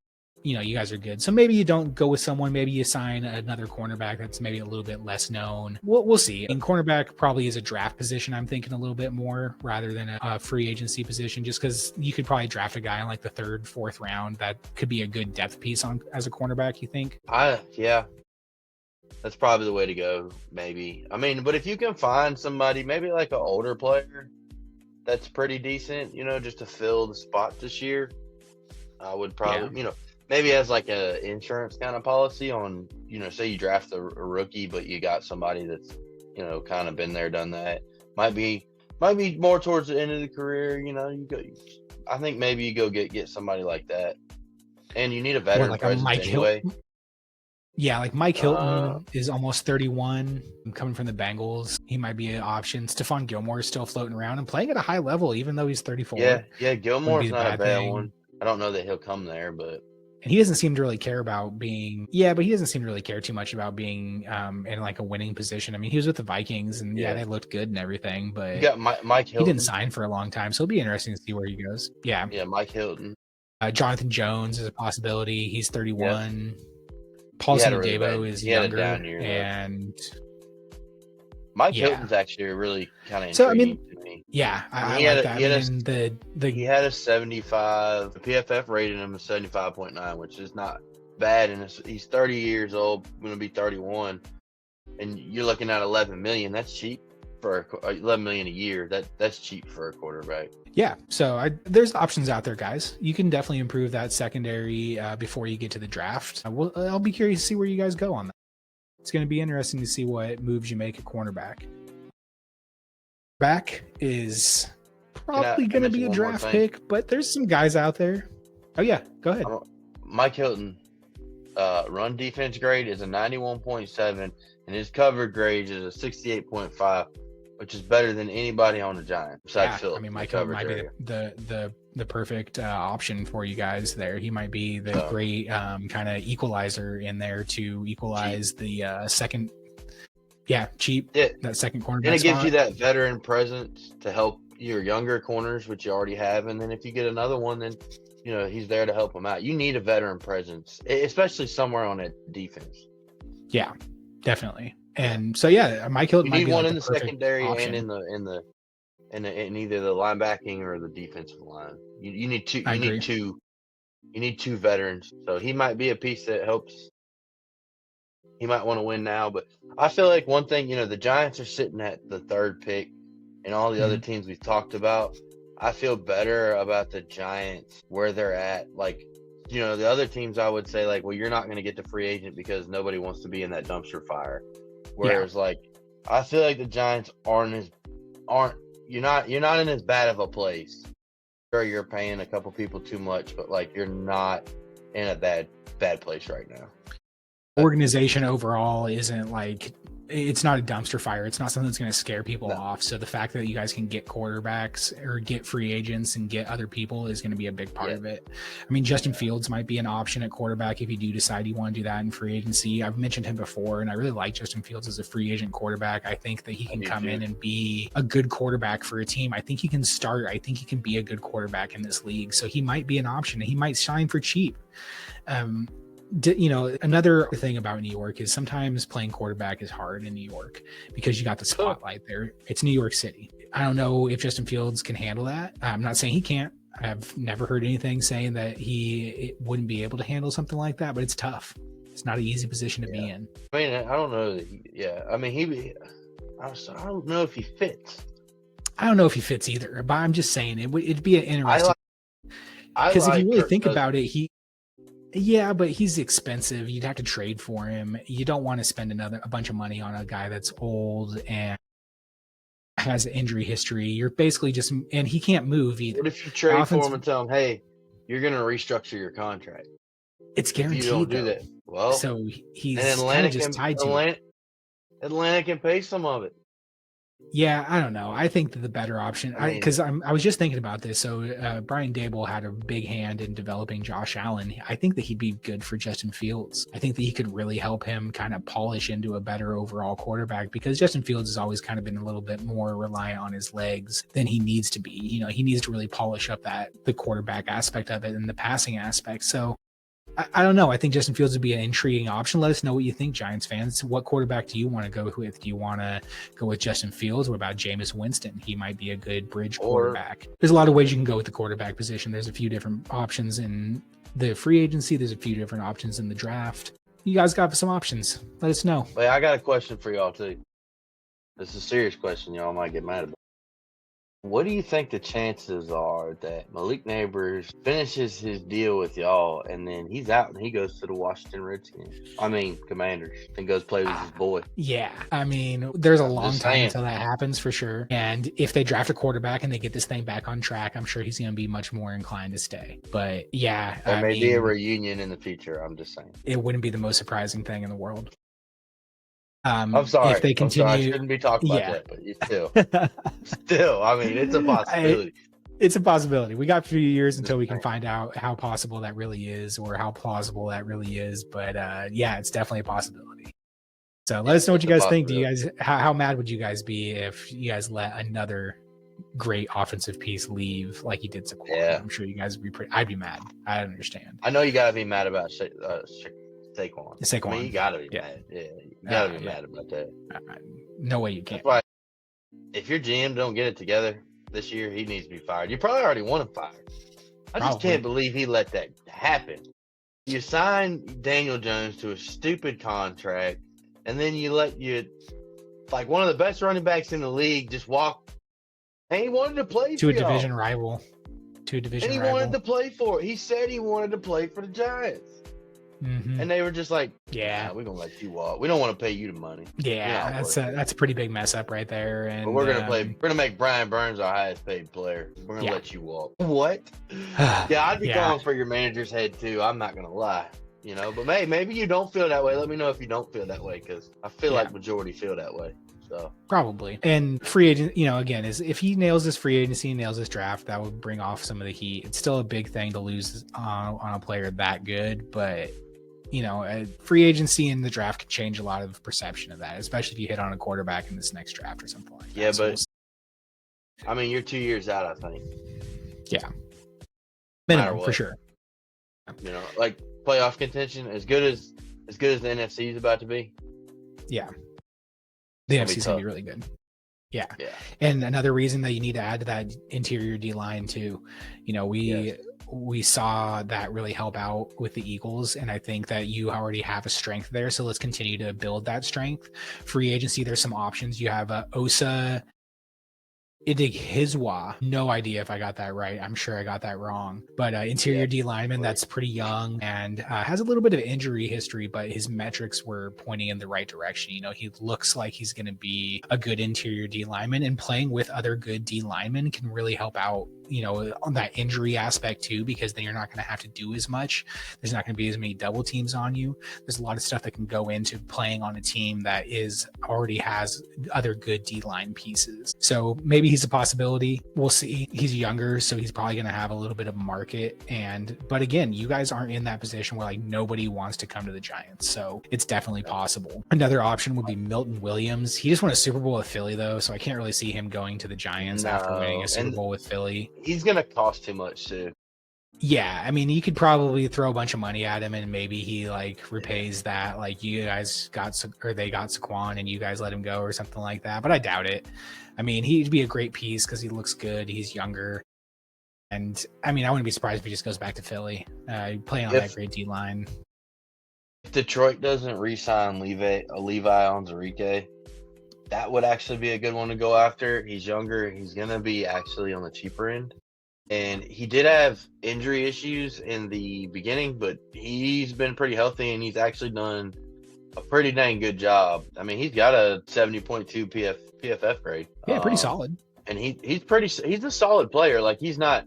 you guys are good. So maybe you don't go with someone, maybe you sign another cornerback that's maybe a little bit less known. We'll see. And cornerback probably is a draft position, I'm thinking a little bit more rather than a free agency position, just because you could probably draft a guy in like the 3rd, 4th round that could be a good depth piece as a cornerback, you think? Yeah. That's probably the way to go, maybe. I mean, but if you can find somebody, maybe like an older player that's pretty decent, just to fill the spot this year, I would probably, maybe as like a insurance kind of policy on, say you draft a rookie, but you got somebody that's, kind of been there, done that. Might be more towards the end of the career. I think maybe you go get somebody like that, and you need a veteran presence anyway. Yeah, like Mike Hilton is almost 31, coming from the Bengals. He might be an option. Stephon Gilmore is still floating around and playing at a high level, even though he's 34. Yeah, Gilmore's not a bad one. I don't know that he'll come there, but and he doesn't seem to really care about being. Yeah, but he doesn't seem to really care too much about being in like a winning position. I mean, he was with the Vikings, and they looked good and everything, but you got Mike Hilton. He didn't sign for a long time, so it'll be interesting to see where he goes. Yeah, Mike Hilton. Jonathan Jones is a possibility. He's 31. Paulson Adebo is younger, and Mike Hilton's actually really kind of intriguing to me. Yeah, I like that. He had a 75. The PFF rated him a 75.9, which is not bad, and he's 30 years old, going to be 31, and you're looking at 11 million. That's cheap for 11 million a year. That's cheap for a quarterback. Yeah, so there's options out there, guys. You can definitely improve that secondary before you get to the draft. I'll be curious to see where you guys go on that. It's going to be interesting to see what moves you make at cornerback. Back is probably going to be a draft pick, but there's some guys out there. Oh, yeah, go ahead. Mike Hilton, run defense grade is a 91.7, and his cover grade is a 68.5. Which is better than anybody on the Giants besides Phil. I mean, Mike Hilton might be the perfect option for you guys there. He might be the great kind of equalizer in there to equalize the second. Yeah, cheap. That second cornerback. And it gives you that veteran presence to help your younger corners, which you already have. And then if you get another one, then he's there to help them out. You need a veteran presence, especially somewhere on that defense. Yeah, definitely. And so, Mike Hilton. You need one in the secondary option. And in either the linebacking or the defensive line. You need two. You need two veterans. So he might be a piece that helps. He might want to win now, but I feel like one thing, the Giants are sitting at the 3rd pick, and all the other teams we've talked about. I feel better about the Giants where they're at. Like, the other teams, I would say, like, well, you're not going to get the free agent because nobody wants to be in that dumpster fire. Whereas, I feel like the Giants aren't you're not in as bad of a place. Sure, you're paying a couple people too much, but like you're not in a bad place right now. Organization overall isn't like, it's not a dumpster fire. It's not something that's going to scare people off. So the fact that you guys can get quarterbacks or get free agents and get other people is going to be a big part of it. I mean, Justin Fields might be an option at quarterback if you do decide you want to do that in free agency. I've mentioned him before, and I really like Justin Fields as a free agent quarterback. I think that he can come in and be a good quarterback for a team. I think he can start. I think he can be a good quarterback in this league. So he might be an option, and he might sign for cheap. You know, another thing about New York is sometimes playing quarterback is hard in New York because you got the spotlight there. It's New York City. I don't know if Justin Fields can handle that. I'm not saying he can't. I've never heard anything saying that he wouldn't be able to handle something like that, but it's tough. It's not an easy position to be in. I mean, I don't know. I mean, I don't know if he fits. I don't know if he fits either, but I'm just saying it'd be an interesting. Because if you really think about it, yeah, but he's expensive. You'd have to trade for him. You don't want to spend a bunch of money on a guy that's old and has injury history. You're basically just, and he can't move either. What if you trade for him and tell him, hey, you're going to restructure your contract? It's guaranteed. If you don't do that. Well, so he's kind of just tied to it. Atlanta can pay some of it. Yeah, I don't know. I think that the better option, because I was just thinking about this. So Brian Daboll had a big hand in developing Josh Allen. I think that he'd be good for Justin Fields. I think that he could really help him kind of polish into a better overall quarterback, because Justin Fields has always kind of been a little bit more reliant on his legs than he needs to be. You know, he needs to really polish up the quarterback aspect of it and the passing aspect. So I don't know. I think Justin Fields would be an intriguing option. Let us know what you think, Giants fans. What quarterback do you want to go with? Do you want to go with Justin Fields? What about Jameis Winston? He might be a good bridge quarterback. There's a lot of ways you can go with the quarterback position. There's a few different options in the free agency. There's a few different options in the draft. You guys got some options. Let us know. Wait, I got a question for y'all too. This is a serious question. Y'all might get mad about. What do you think the chances are that Malik Neighbors finishes his deal with y'all and then he's out and he goes to the Washington Redskins? I mean, Commanders, and goes play with his boy? Yeah. I mean, there's a long time until that happens for sure. And if they draft a quarterback and they get this thing back on track, I'm sure he's going to be much more inclined to stay. But yeah. There may be a reunion in the future. I'm just saying. It wouldn't be the most surprising thing in the world. I'm sorry. If they continue, I shouldn't be talking about that, but you still, I mean, it's a possibility. It's a possibility. We got a few years until we can find out how possible that really is, or how plausible that really is. But yeah, it's definitely a possibility. So let us know what you guys think. Do you guys, how mad would you guys be if you guys let another great offensive piece leave like he did Saquon? Yeah. I'm sure you guys would be pretty. I'd be mad. I understand. I know you got to be mad about Saquon. I mean, you gotta be mad. Yeah, you gotta be mad about that. No way you can't. That's why, if your GM don't get it together this year, he needs to be fired. You probably already want him fired. I just can't believe he let that happen. You signed Daniel Jones to a stupid contract, and then you let like one of the best running backs in the league just walk. And he wanted to play to a division rival. And he wanted to play for it. He said he wanted to play for the Giants. Mm-hmm. And they were just like, "Yeah, we're gonna let you walk. We don't want to pay you the money." Yeah, that's a pretty big mess up right there. And but we're gonna play. We're gonna make Brian Burns our highest paid player. We're gonna let you walk. What? Yeah, I'd be going for your manager's head too. I'm not gonna lie. You know, but maybe you don't feel that way. Let me know if you don't feel that way, because I feel like majority feel that way. So probably. And free agent, you know, again, is if he nails this free agency, nails this draft, that would bring off some of the heat. It's still a big thing to lose on a player that good, but. You know, free agency and the draft could change a lot of perception of that, especially if you hit on a quarterback in this next draft or something like that. Yeah, but I mean, you're 2 years out, I think. Yeah, minimum for sure. You know, like playoff contention, as good as the NFC is about to be. Yeah, the NFC is gonna be really good. Yeah, and another reason that you need to add to that interior D line too. You know, we saw that really help out with the Eagles, and I think that you already have a strength there. So let's continue to build that strength. Free agency, there's some options. You have Osa Idigizwa. No idea if I got that right. I'm sure I got that wrong. But interior D lineman that's pretty young and has a little bit of injury history, but his metrics were pointing in the right direction. You know, he looks like he's going to be a good interior D lineman, and playing with other good D linemen can really help out, you know, on that injury aspect too, because then you're not going to have to do as much. There's not going to be as many double teams on you. There's a lot of stuff that can go into playing on a team that already has other good D line pieces. So maybe he's a possibility. We'll see. He's younger, so he's probably going to have a little bit of market. But again, you guys aren't in that position where like nobody wants to come to the Giants, so it's definitely possible. Another option would be Milton Williams. He just won a Super Bowl with Philly though, so I can't really see him going to the Giants after winning a Super Bowl with Philly. He's going to cost too much too. Yeah, I mean, you could probably throw a bunch of money at him and maybe he like repays that. Like you guys they got Saquon and you guys let him go or something like that. But I doubt it. I mean, he'd be a great piece because he looks good. He's younger. And I mean, I wouldn't be surprised if he just goes back to Philly, playing on that great D line. If Detroit doesn't re-sign Levi Onwuzurike, that would actually be a good one to go after. He's younger. He's going to be actually on the cheaper end. And he did have injury issues in the beginning, but he's been pretty healthy and he's actually done a pretty dang good job. I mean, he's got a 70.2 PFF grade. Yeah, pretty solid. And he's a solid player. Like he's not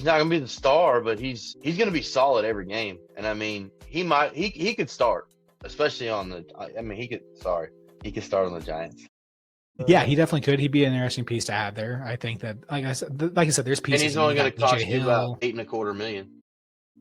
going to be the star, but he's going to be solid every game. And I mean, he could start, especially on he could start on the Giants. Yeah, he definitely could. He'd be an interesting piece to have there. I think that, like I said, there's pieces. And he's only going to cost you about $8.25 million.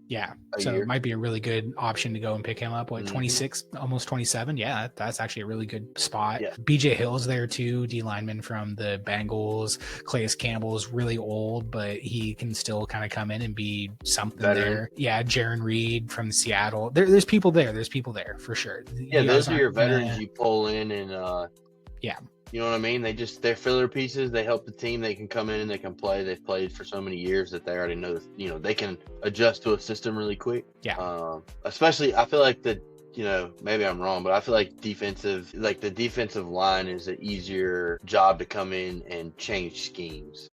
Yeah, so it might be a really good option to go and pick him up. 26, almost 27. Yeah, that's actually a really good spot. Yeah. BJ Hill's there too, D lineman from the Bengals. Calais Campbell's really old, but he can still kind of come in and be something there. Yeah, Jaron Reed from Seattle. There's people there. There's people there for sure. Yeah, those are your veterans you pull in and yeah. You know what I mean? They're filler pieces. They help the team. They can come in and they can play. They've played for so many years that they already know, they can adjust to a system really quick. Yeah. Especially, I feel like maybe I'm wrong, but I feel like the defensive line is an easier job to come in and change schemes.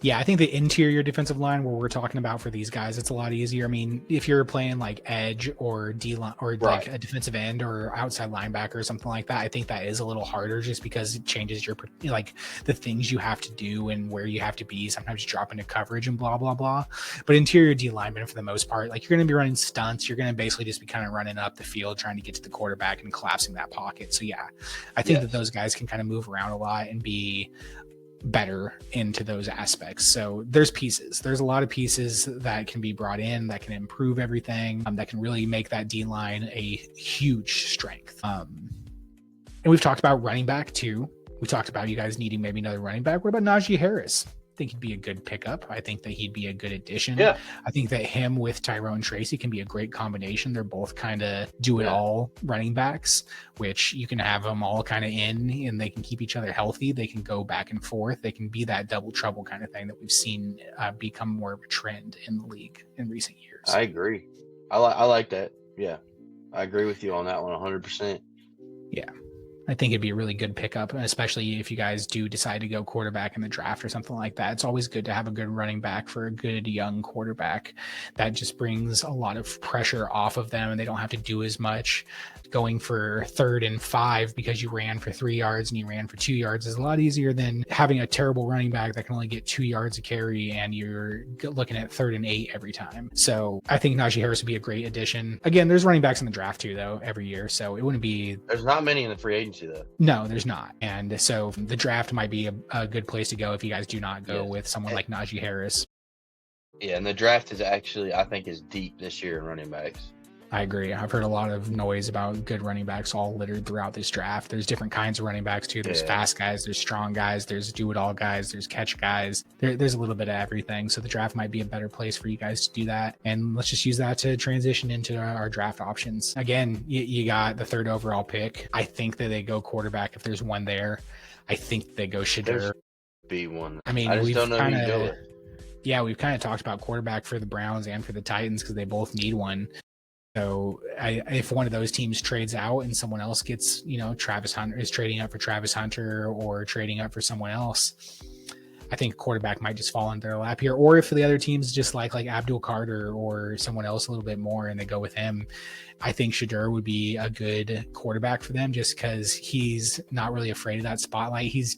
Yeah, I think the interior defensive line, where we're talking about for these guys, it's a lot easier. I mean, if you're playing like edge or D line or like a defensive end or outside linebacker or something like that, I think that is a little harder just because it changes your like the things you have to do and where you have to be. Sometimes you drop into coverage and blah blah blah. But interior D lineman, for the most part, like you're going to be running stunts. You're going to basically just be kind of running up the field trying to get to the quarterback and collapsing that pocket. So yeah, I think that those guys can kind of move around a lot and be better into those aspects. So there's a lot of pieces that can be brought in that can improve everything, that can really make that D line a huge strength. And we've talked about running back too. We talked about you guys needing maybe another running back. What about Najee Harris? I think he'd be a good pickup. I think that he'd be a good addition. Yeah. I think that him with Tyrone Tracy can be a great combination. They're both kind of do-it-all running backs, which you can have them all kind of in, and they can keep each other healthy. They can go back and forth. They can be that double trouble kind of thing that we've seen become more of a trend in the league in recent years. I agree. I like that. Yeah, I agree with you on that one 100%. Yeah. I think it'd be a really good pickup, especially if you guys do decide to go quarterback in the draft or something like that. It's always good to have a good running back for a good young quarterback. That just brings a lot of pressure off of them, and they don't have to do as much. Going for 3rd and 5 because you ran for 3 yards and you ran for 2 yards is a lot easier than having a terrible running back that can only get 2 yards a carry and you're looking at 3rd and 8 every time. So I think Najee Harris would be a great addition. Again, there's running backs in the draft too, though, every year. So it wouldn't be... There's not many in the free agency, though. No, there's not. And so the draft might be a good place to go if you guys do not go with someone like Najee Harris. Yeah, and the draft is actually, I think, is deep this year in running backs. I agree. I've heard a lot of noise about good running backs all littered throughout this draft. There's different kinds of running backs too. There's fast guys, there's strong guys, there's do-it-all guys, there's catch guys. There's a little bit of everything. So the draft might be a better place for you guys to do that. And let's just use that to transition into our draft options. Again, you got the 3rd overall pick. I think that they go quarterback if there's one there. I think they go Shadur. Be one. I mean, I just don't know who you do it. Yeah, we've kind of talked about quarterback for the Browns and for the Titans because they both need one. So if one of those teams trades out and someone else gets, Travis Hunter is trading up for Travis Hunter or trading up for someone else, I think quarterback might just fall into their lap here. Or if the other teams just like Abdul Carter or someone else a little bit more and they go with him, I think Shedeur would be a good quarterback for them just because he's not really afraid of that spotlight. He's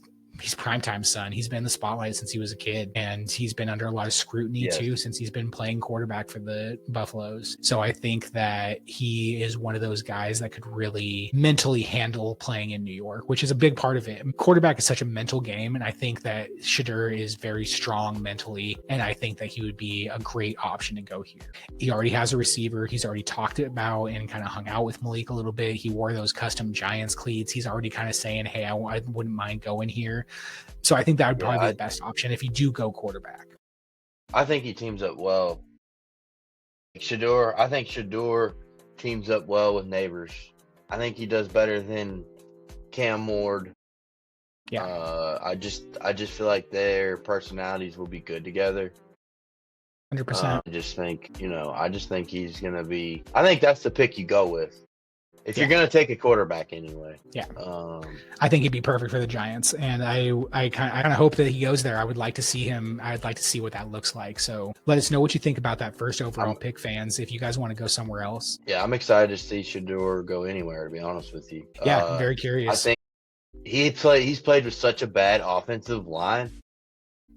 primetime son. He's been in the spotlight since he was a kid, and he's been under a lot of scrutiny too since he's been playing quarterback for the Buffaloes. So I think that he is one of those guys that could really mentally handle playing in New York, which is a big part of it. Quarterback is such a mental game, and I think that Shedeur is very strong mentally, and I think that he would be a great option to go here. He already has a receiver. He's already talked about and kind of hung out with Malik a little bit. He wore those custom Giants cleats. He's already kind of saying, hey, I wouldn't mind going here. So I think that would probably be the best option if you do go quarterback. I think he teams up well. Shedeur, I think Shedeur teams up well with Neighbors. I think he does better than Cam Ward. Yeah. I just feel like their personalities will be good together. 100%. I just think he's gonna be. I think that's the pick you go with. If you're going to take a quarterback anyway. Yeah. I think he'd be perfect for the Giants. And I kind of hope that he goes there. I would like to see him. I'd like to see what that looks like. So let us know what you think about that first overall pick, fans, if you guys want to go somewhere else. Yeah, I'm excited to see Shedeur go anywhere, to be honest with you. Yeah, I'm very curious. I think he's played with such a bad offensive line.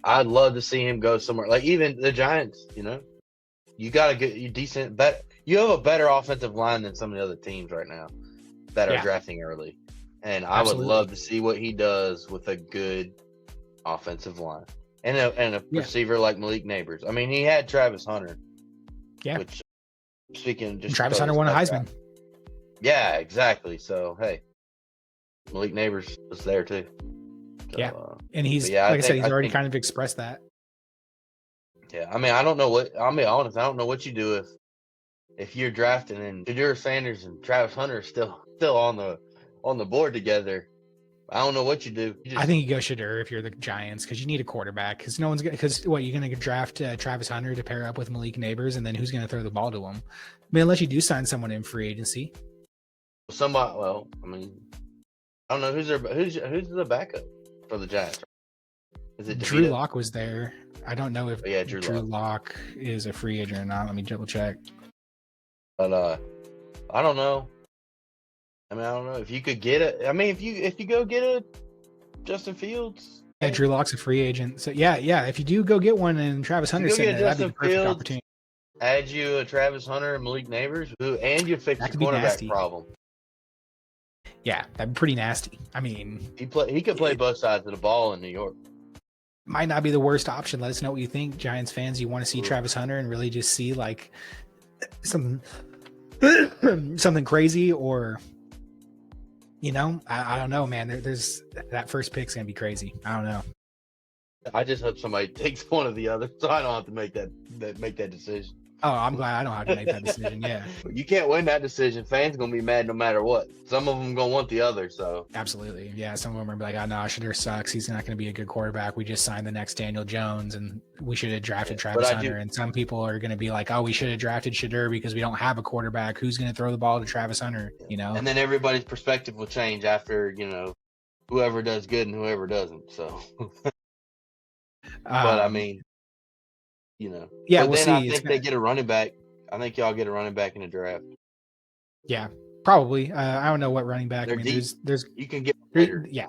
I'd love to see him go somewhere. Like even the Giants, you got to get you decent bet. You have a better offensive line than some of the other teams right now that are drafting early. And I would love to see what he does with a good offensive line. And a receiver like Malik Neighbors. I mean, he had Travis Hunter. Yeah. Which, speaking just Travis Hunter won a Heisman. Yeah, exactly. So, hey, Malik Neighbors was there too. So, and he's, like I said, he's already kind of expressed that. Yeah. I mean, I don't know what you do if you're drafting and Shedeur Sanders and Travis Hunter are still on the board together. I don't know what you do. I think you go Shedeur if you're the Giants because you need a quarterback. Because no one's gonna. Because what, you're gonna draft Travis Hunter to pair up with Malik Neighbors, and then who's gonna throw the ball to him? I mean, unless you do sign someone in free agency. Somebody. Well, I mean, I don't know who's the backup for the Giants. Is it Drew Lock was there? I don't know if Drew Lock is a free agent or not. Let me double check. But I don't know. I mean, I don't know if you could get it. I mean, if you go get a Justin Fields. Yeah, Drew Lock's a free agent. So yeah. If you do go get one and Travis Hunter said that'd be the perfect opportunity. Add you a Travis Hunter and Malik Neighbors, and you fix the cornerback problem. Yeah, that'd be pretty nasty. I mean, he could play both sides of the ball in New York. Might not be the worst option. Let us know what you think, Giants fans. You want to see Travis Hunter and really just see like something crazy, or I don't know, man. There's that first pick's gonna be crazy. I don't know. I just hope somebody takes one or the other, so I don't have to make that decision. Oh, I'm glad I don't have to make that decision. Yeah, you can't win that decision. Fans gonna be mad no matter what. Some of them gonna want the other. So absolutely, yeah. Some of them are like, "Oh no, Shedeur sucks. He's not gonna be a good quarterback. We just signed the next Daniel Jones, and we should have drafted Travis Hunter." And some people are gonna be like, "Oh, we should have drafted Shedeur because we don't have a quarterback. Who's gonna throw the ball to Travis Hunter?" And then everybody's perspective will change after whoever does good and whoever doesn't. So, but I mean. Yeah, we'll see. I think they get a running back. I think y'all get a running back in the draft. Yeah, probably. I don't know what running back. I mean, there's you can get later. Yeah,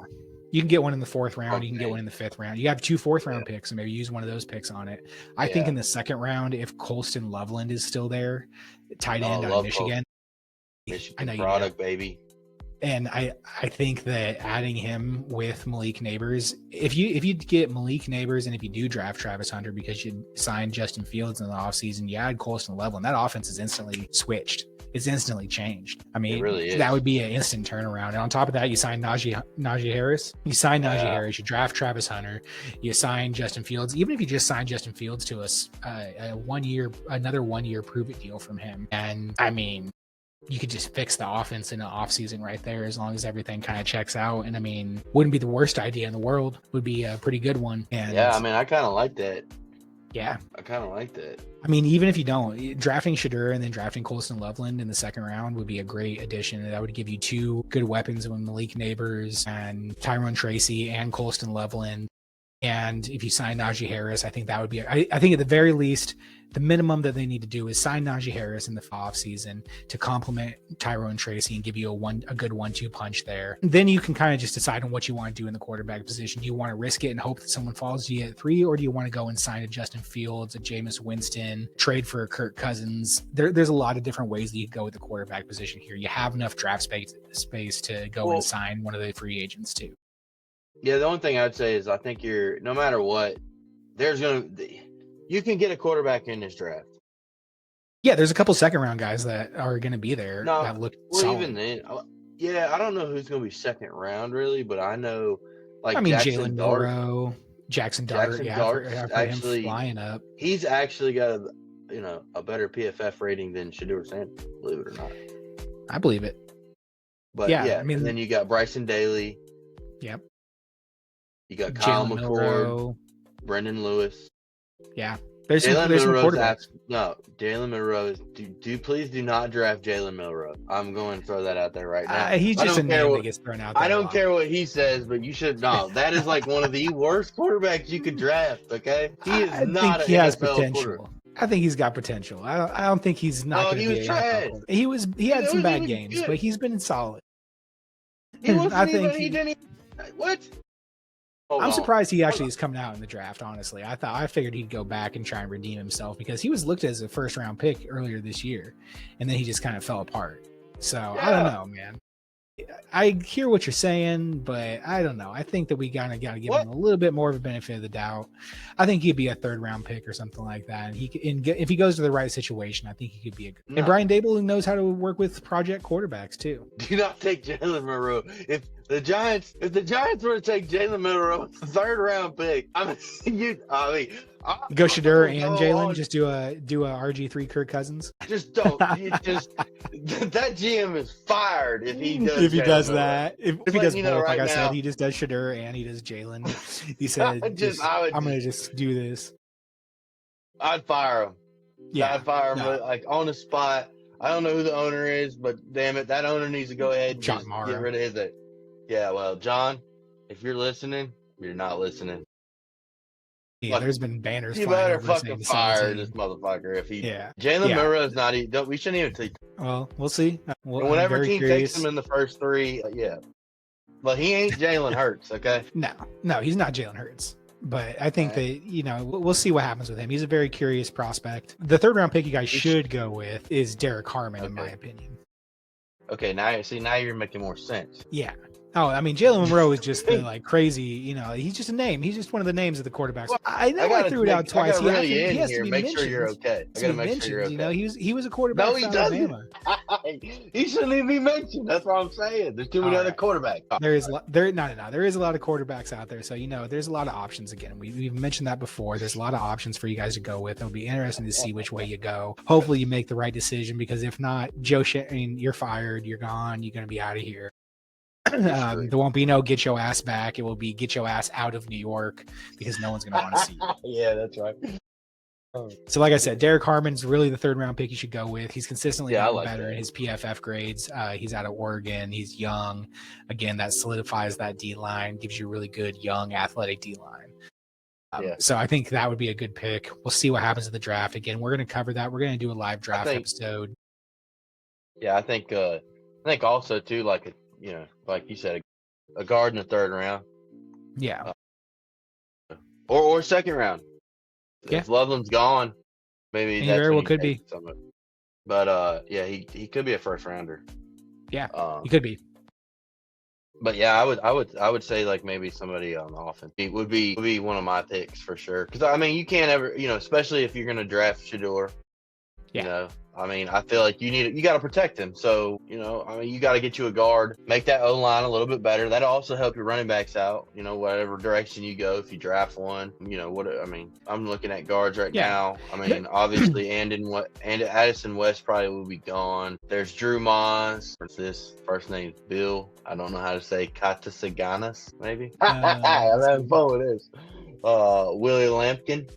you can get one in the 4th round. You can get one in the 5th round. You have 2 4th round picks, and maybe use one of those picks on it. I think in the 2nd round, if Colston Loveland is still there, tight end out of Michigan. Michigan product, baby. And I think that adding him with Malik Neighbors, if you get Malik Neighbors and if you do draft Travis Hunter because you signed Justin Fields in the offseason, you add Colston Loveland, that offense is instantly switched. It's instantly changed. I mean, that would be an instant turnaround. And on top of that, you sign Najee Harris. You sign Najee Harris. You draft Travis Hunter. You sign Justin Fields. Even if you just sign Justin Fields to another 1 year prove-it deal from him. And I mean, you could just fix the offense in the offseason right there as long as everything kind of checks out. And I mean, wouldn't be the worst idea in the world. Would be a pretty good one. And yeah, I mean, I kind of like that. Yeah. I kind of like that. I mean, even if you don't, drafting Shedeur and then drafting Colston Loveland in the 2nd round would be a great addition. That would give you 2 good weapons with Malik Neighbors and Tyrone Tracy and Colston Loveland. And if you sign Najee Harris, I think that would be, I think at the very least, the minimum that they need to do is sign Najee Harris in the off season to complement Tyrone Tracy and give you a good 1-2 punch there. Then you can kind of just decide on what you want to do in the quarterback position. Do you want to risk it and hope that someone falls to you at 3, or do you want to go and sign a Justin Fields, a Jameis Winston, trade for a Kirk Cousins? There's a lot of different ways that you can go with the quarterback position here. You have enough draft space to go and sign one of the free agents too. Yeah, the only thing I'd say is I think no matter what, you can get a quarterback in this draft. Yeah, there's a couple second round guys that are going to be there that look solid. Even then, I don't know who's going to be second round really, but I know Jalen Milroe, Jackson Dart, actually him flying up. He's actually got a better PFF rating than Shedeur Sanders, believe it or not. I believe it. But and then you got Bryson Daly. Yep. You got Kyle McCord, Brendan Lewis. Yeah. There's some quarterbacks. Jalen Milroe please do not draft Jalen Milroe. I'm going to throw that out there right now. He's just a name that gets thrown out there. I don't care what he says, but you should know. That is like one of the worst quarterbacks you could draft, okay? He is not an NFL potential. I think he's got potential. I don't think he's not going to be trash. He had some bad games, but he's been solid. What? I'm surprised he actually is coming out in the draft, honestly. I figured he'd go back and try and redeem himself because he was looked at as a first round pick earlier this year, and then he just kind of fell apart. So I don't know, man. I hear what you're saying, but I don't know. I think that we got to give him a little bit more of a benefit of the doubt. I think he'd be a 3rd round pick or something like that. And if he goes to the right situation, I think he could be a good. And Brian Daboll knows how to work with project quarterbacks too. Do not take Jalen Milroe. If the Giants were to take Jalen Milroe, 3rd round pick, go Shedeur and Jalen. Just do a RG3 Kirk Cousins. Just don't. That GM is fired if he does. If he does that, if he does both, like I said, he just does Shedeur and he does Jalen. He said, "I'm going to just do this." I'd fire him. Yeah, I'd fire him on the spot. I don't know who the owner is, but damn it, that owner needs to go ahead and just get rid of his. Yeah, well, John, if you're listening, you're not listening. Yeah, there's been banners. You better fucking fire this motherfucker if he. Yeah, Jalen Milroe is not. We shouldn't even take. Well, we'll see. Whenever team takes him in the first 3, but he ain't Jalen Hurts, okay? No, he's not Jalen Hurts. But I think that we'll see what happens with him. He's a very curious prospect. The 3rd round pick you guys should go with is Derek Harmon, in my opinion. Okay, now you're making more sense. Yeah. Oh, I mean, Jalen Monroe is just the crazy. He's just a name. He's just one of the names of the quarterbacks. Well, I threw it out twice. He has to be make sure you're okay. I gotta make sure you're okay. He was a quarterback. No, he doesn't. He shouldn't even be mentioned. That's what I'm saying. There's too many other quarterbacks. There is a lot of quarterbacks out there. So there's a lot of options. Again, we've mentioned that before. There's a lot of options for you guys to go with. It'll be interesting to see which way you go. Hopefully, you make the right decision because if not, you're fired. You're gone. You're gonna be out of here. There won't be no get your ass back. It will be get your ass out of New York because no one's going to want to see you. Yeah, that's right. So like I said, Derek Harmon's really the 3rd round pick you should go with. He's consistently better in his PFF grades. He's out of Oregon. He's young. Again, that solidifies that D-line, gives you a really good, young, athletic D-line. So I think that would be a good pick. We'll see what happens in the draft. Again, we're going to cover that. We're going to do a live draft episode. Yeah, I think also too, like you said, a guard in the 3rd round. Yeah. Or 2nd round. Yeah. If Loveland's gone, maybe he very well could be. But he could be a 1st rounder. Yeah, he could be. But yeah, I would say like maybe somebody on the offense would be one of my picks for sure. Because I mean, you can't ever, especially if you're going to draft Shedeur. Yeah. I feel like you got to protect him. So, you got to get you a guard, make that O-line a little bit better. That'll also help your running backs out, whatever direction you go. If you draft one, I'm looking at guards right now. Obviously, and Addison West probably will be gone. There's Drew Moss. This first name's Bill. I don't know how to say Katasaganas, maybe. I'm having fun with this. Willie Lampkin.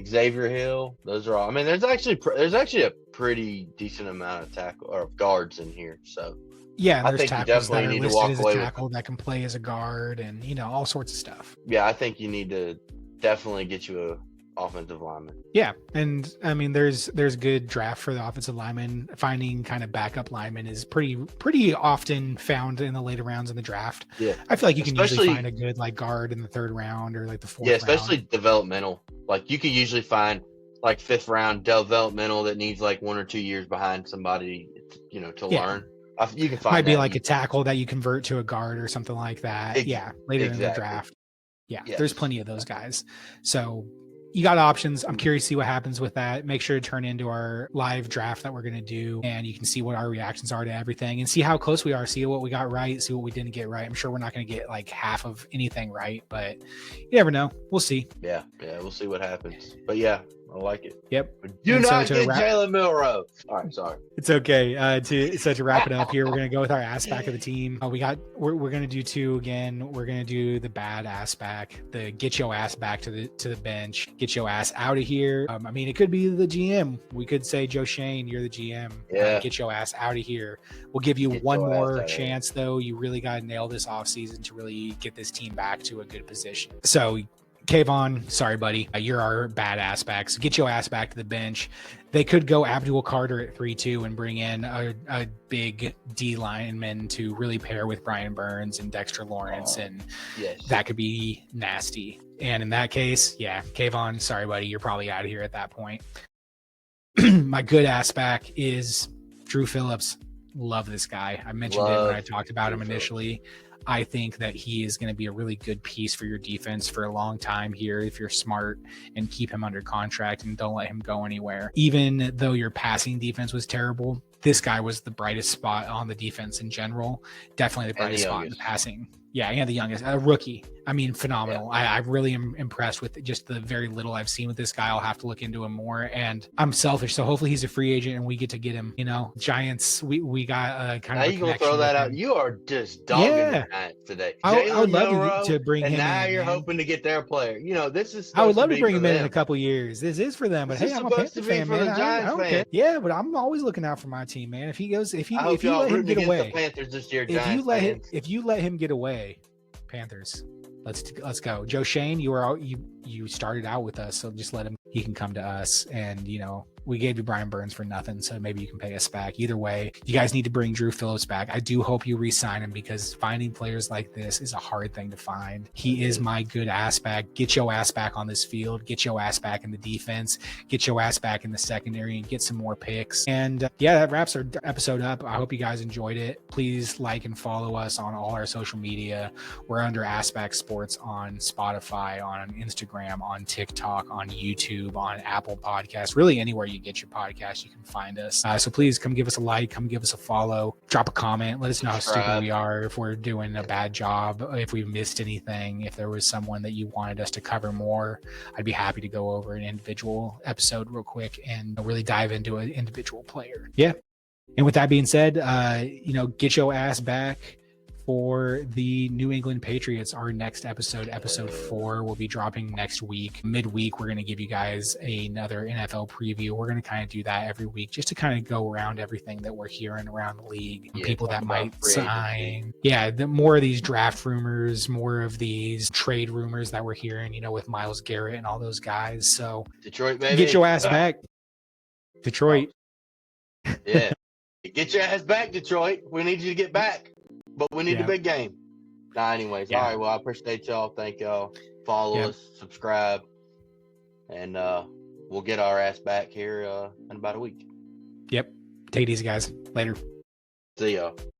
Xavier Hill. Those are all. I mean, there's actually a pretty decent amount of tackle or guards in here. So Yeah, and I there's think you tackles that definitely are need to listed walk as a away with. tackle that can play as a guard, and all sorts of stuff. Yeah, I think you need to definitely get you a offensive lineman. Yeah, and I mean, there's good draft for the offensive lineman. Finding kind of backup linemen is pretty often found in the later rounds in the draft. Yeah, I feel like you can usually especially find a good like guard in the third round or like the fourth yeah, especially round. developmental. Like you can usually find like fifth round developmental that needs like 1 or 2 years behind somebody, to Yeah. learn. You can find Might be that like a easy. tackle that you convert to a guard or something like that. Yeah, later in the Exactly. draft. Yeah, Yes. there's plenty of those guys. So you got options. I'm curious to see what happens with that. Make sure to turn into our live draft that we're going to do, and you can see what our reactions are to everything and see how close we are, see what we got right, see what we didn't get right. I'm sure we're not going to get like half of anything right, but you never know. We'll see. Yeah, we'll see what happens. But yeah, I like it. Yep. Do And not so get Jalen Milrow. All right, sorry. It's okay. To wrap it up here, we're gonna go with our ass back of the team. We're gonna do two again. We're gonna do the bad ass back, the get your ass back to the bench, get your ass out of here. I mean, it could be the GM. We could say, Joe Shane, you're the GM. Yeah. Get your ass out of here. We'll give you one more chance though. You really got to nail this offseason to really get this team back to a good position. So Kayvon, sorry, buddy. You're our badass back. So get your ass back to the bench. They could go Abdul Carter at 3-2 and bring in a big D lineman to really pair with Brian Burns and Dexter Lawrence. And that could be nasty. And in that case, yeah, Kayvon, sorry, buddy. You're probably out of here at that point. My good ass back is Drew Phillips. Love this guy. I mentioned it when I talked about him initially. I think that he is going to be a really good piece for your defense for a long time here if you're smart and keep him under contract and don't let him go anywhere. Even though your passing defense was terrible, this guy was the brightest spot on the defense in general. Definitely the brightest spot in the passing. Yeah, and the youngest, a rookie. I mean, phenomenal. Yeah. I really am impressed with just the very little I've seen with this guy. I'll have to look into him more. And I'm selfish, so hopefully he's a free agent and we get to get him. Giants. We got kind of. Now you gonna throw that out? You are just dogging the Giants today. I would love to bring him in. And now you're hoping to get their player. This is. I would love to bring him in a couple years. This is for them, but hey, I'm a Panther fan, man. I don't care. Yeah, but I'm always looking out for my team, man. If you let him get away, Panthers this year. If you let him get away. Panthers, let's go. Joe Shane, you started out with us, so just let him. He can come to us, and we gave you Brian Burns for nothing, so maybe you can pay us back. Either way, you guys need to bring Drew Phillips back. I do hope you re-sign him because finding players like this is a hard thing to find. He is my good ass back. Get your ass back on this field. Get your ass back in the defense. Get your ass back in the secondary and get some more picks. And yeah, that wraps our episode up. I hope you guys enjoyed it. Please like and follow us on all our social media. We're under Assback Sports on Spotify, on Instagram, on TikTok, on YouTube, on Apple Podcasts, really anywhere you get your podcast, you can find us. So please come give us a like, come give us a follow, drop a comment, let us know how stupid we are, if we're doing a bad job, if we missed anything, if there was someone that you wanted us to cover more. I'd be happy to go over an individual episode real quick and really dive into an individual player. Yeah. And with that being said, get your ass back for the New England Patriots. Our next episode 4, will be dropping next week. Midweek, we're going to give you guys another NFL preview. We're going to kind of do that every week just to kind of go around everything that we're hearing around the league, people that might sign. Yeah, more of these draft rumors, more of these trade rumors that we're hearing, with Myles Garrett and all those guys. So Detroit, baby. Get your ass back. Detroit. Yeah. Get your ass back, Detroit. We need you to get back. But we need a big game. Anyways. All right. Well, I appreciate y'all. Thank y'all. Follow us, subscribe, and we'll get our ass back here in about a week. Yep. Take it easy, guys. Later. See y'all.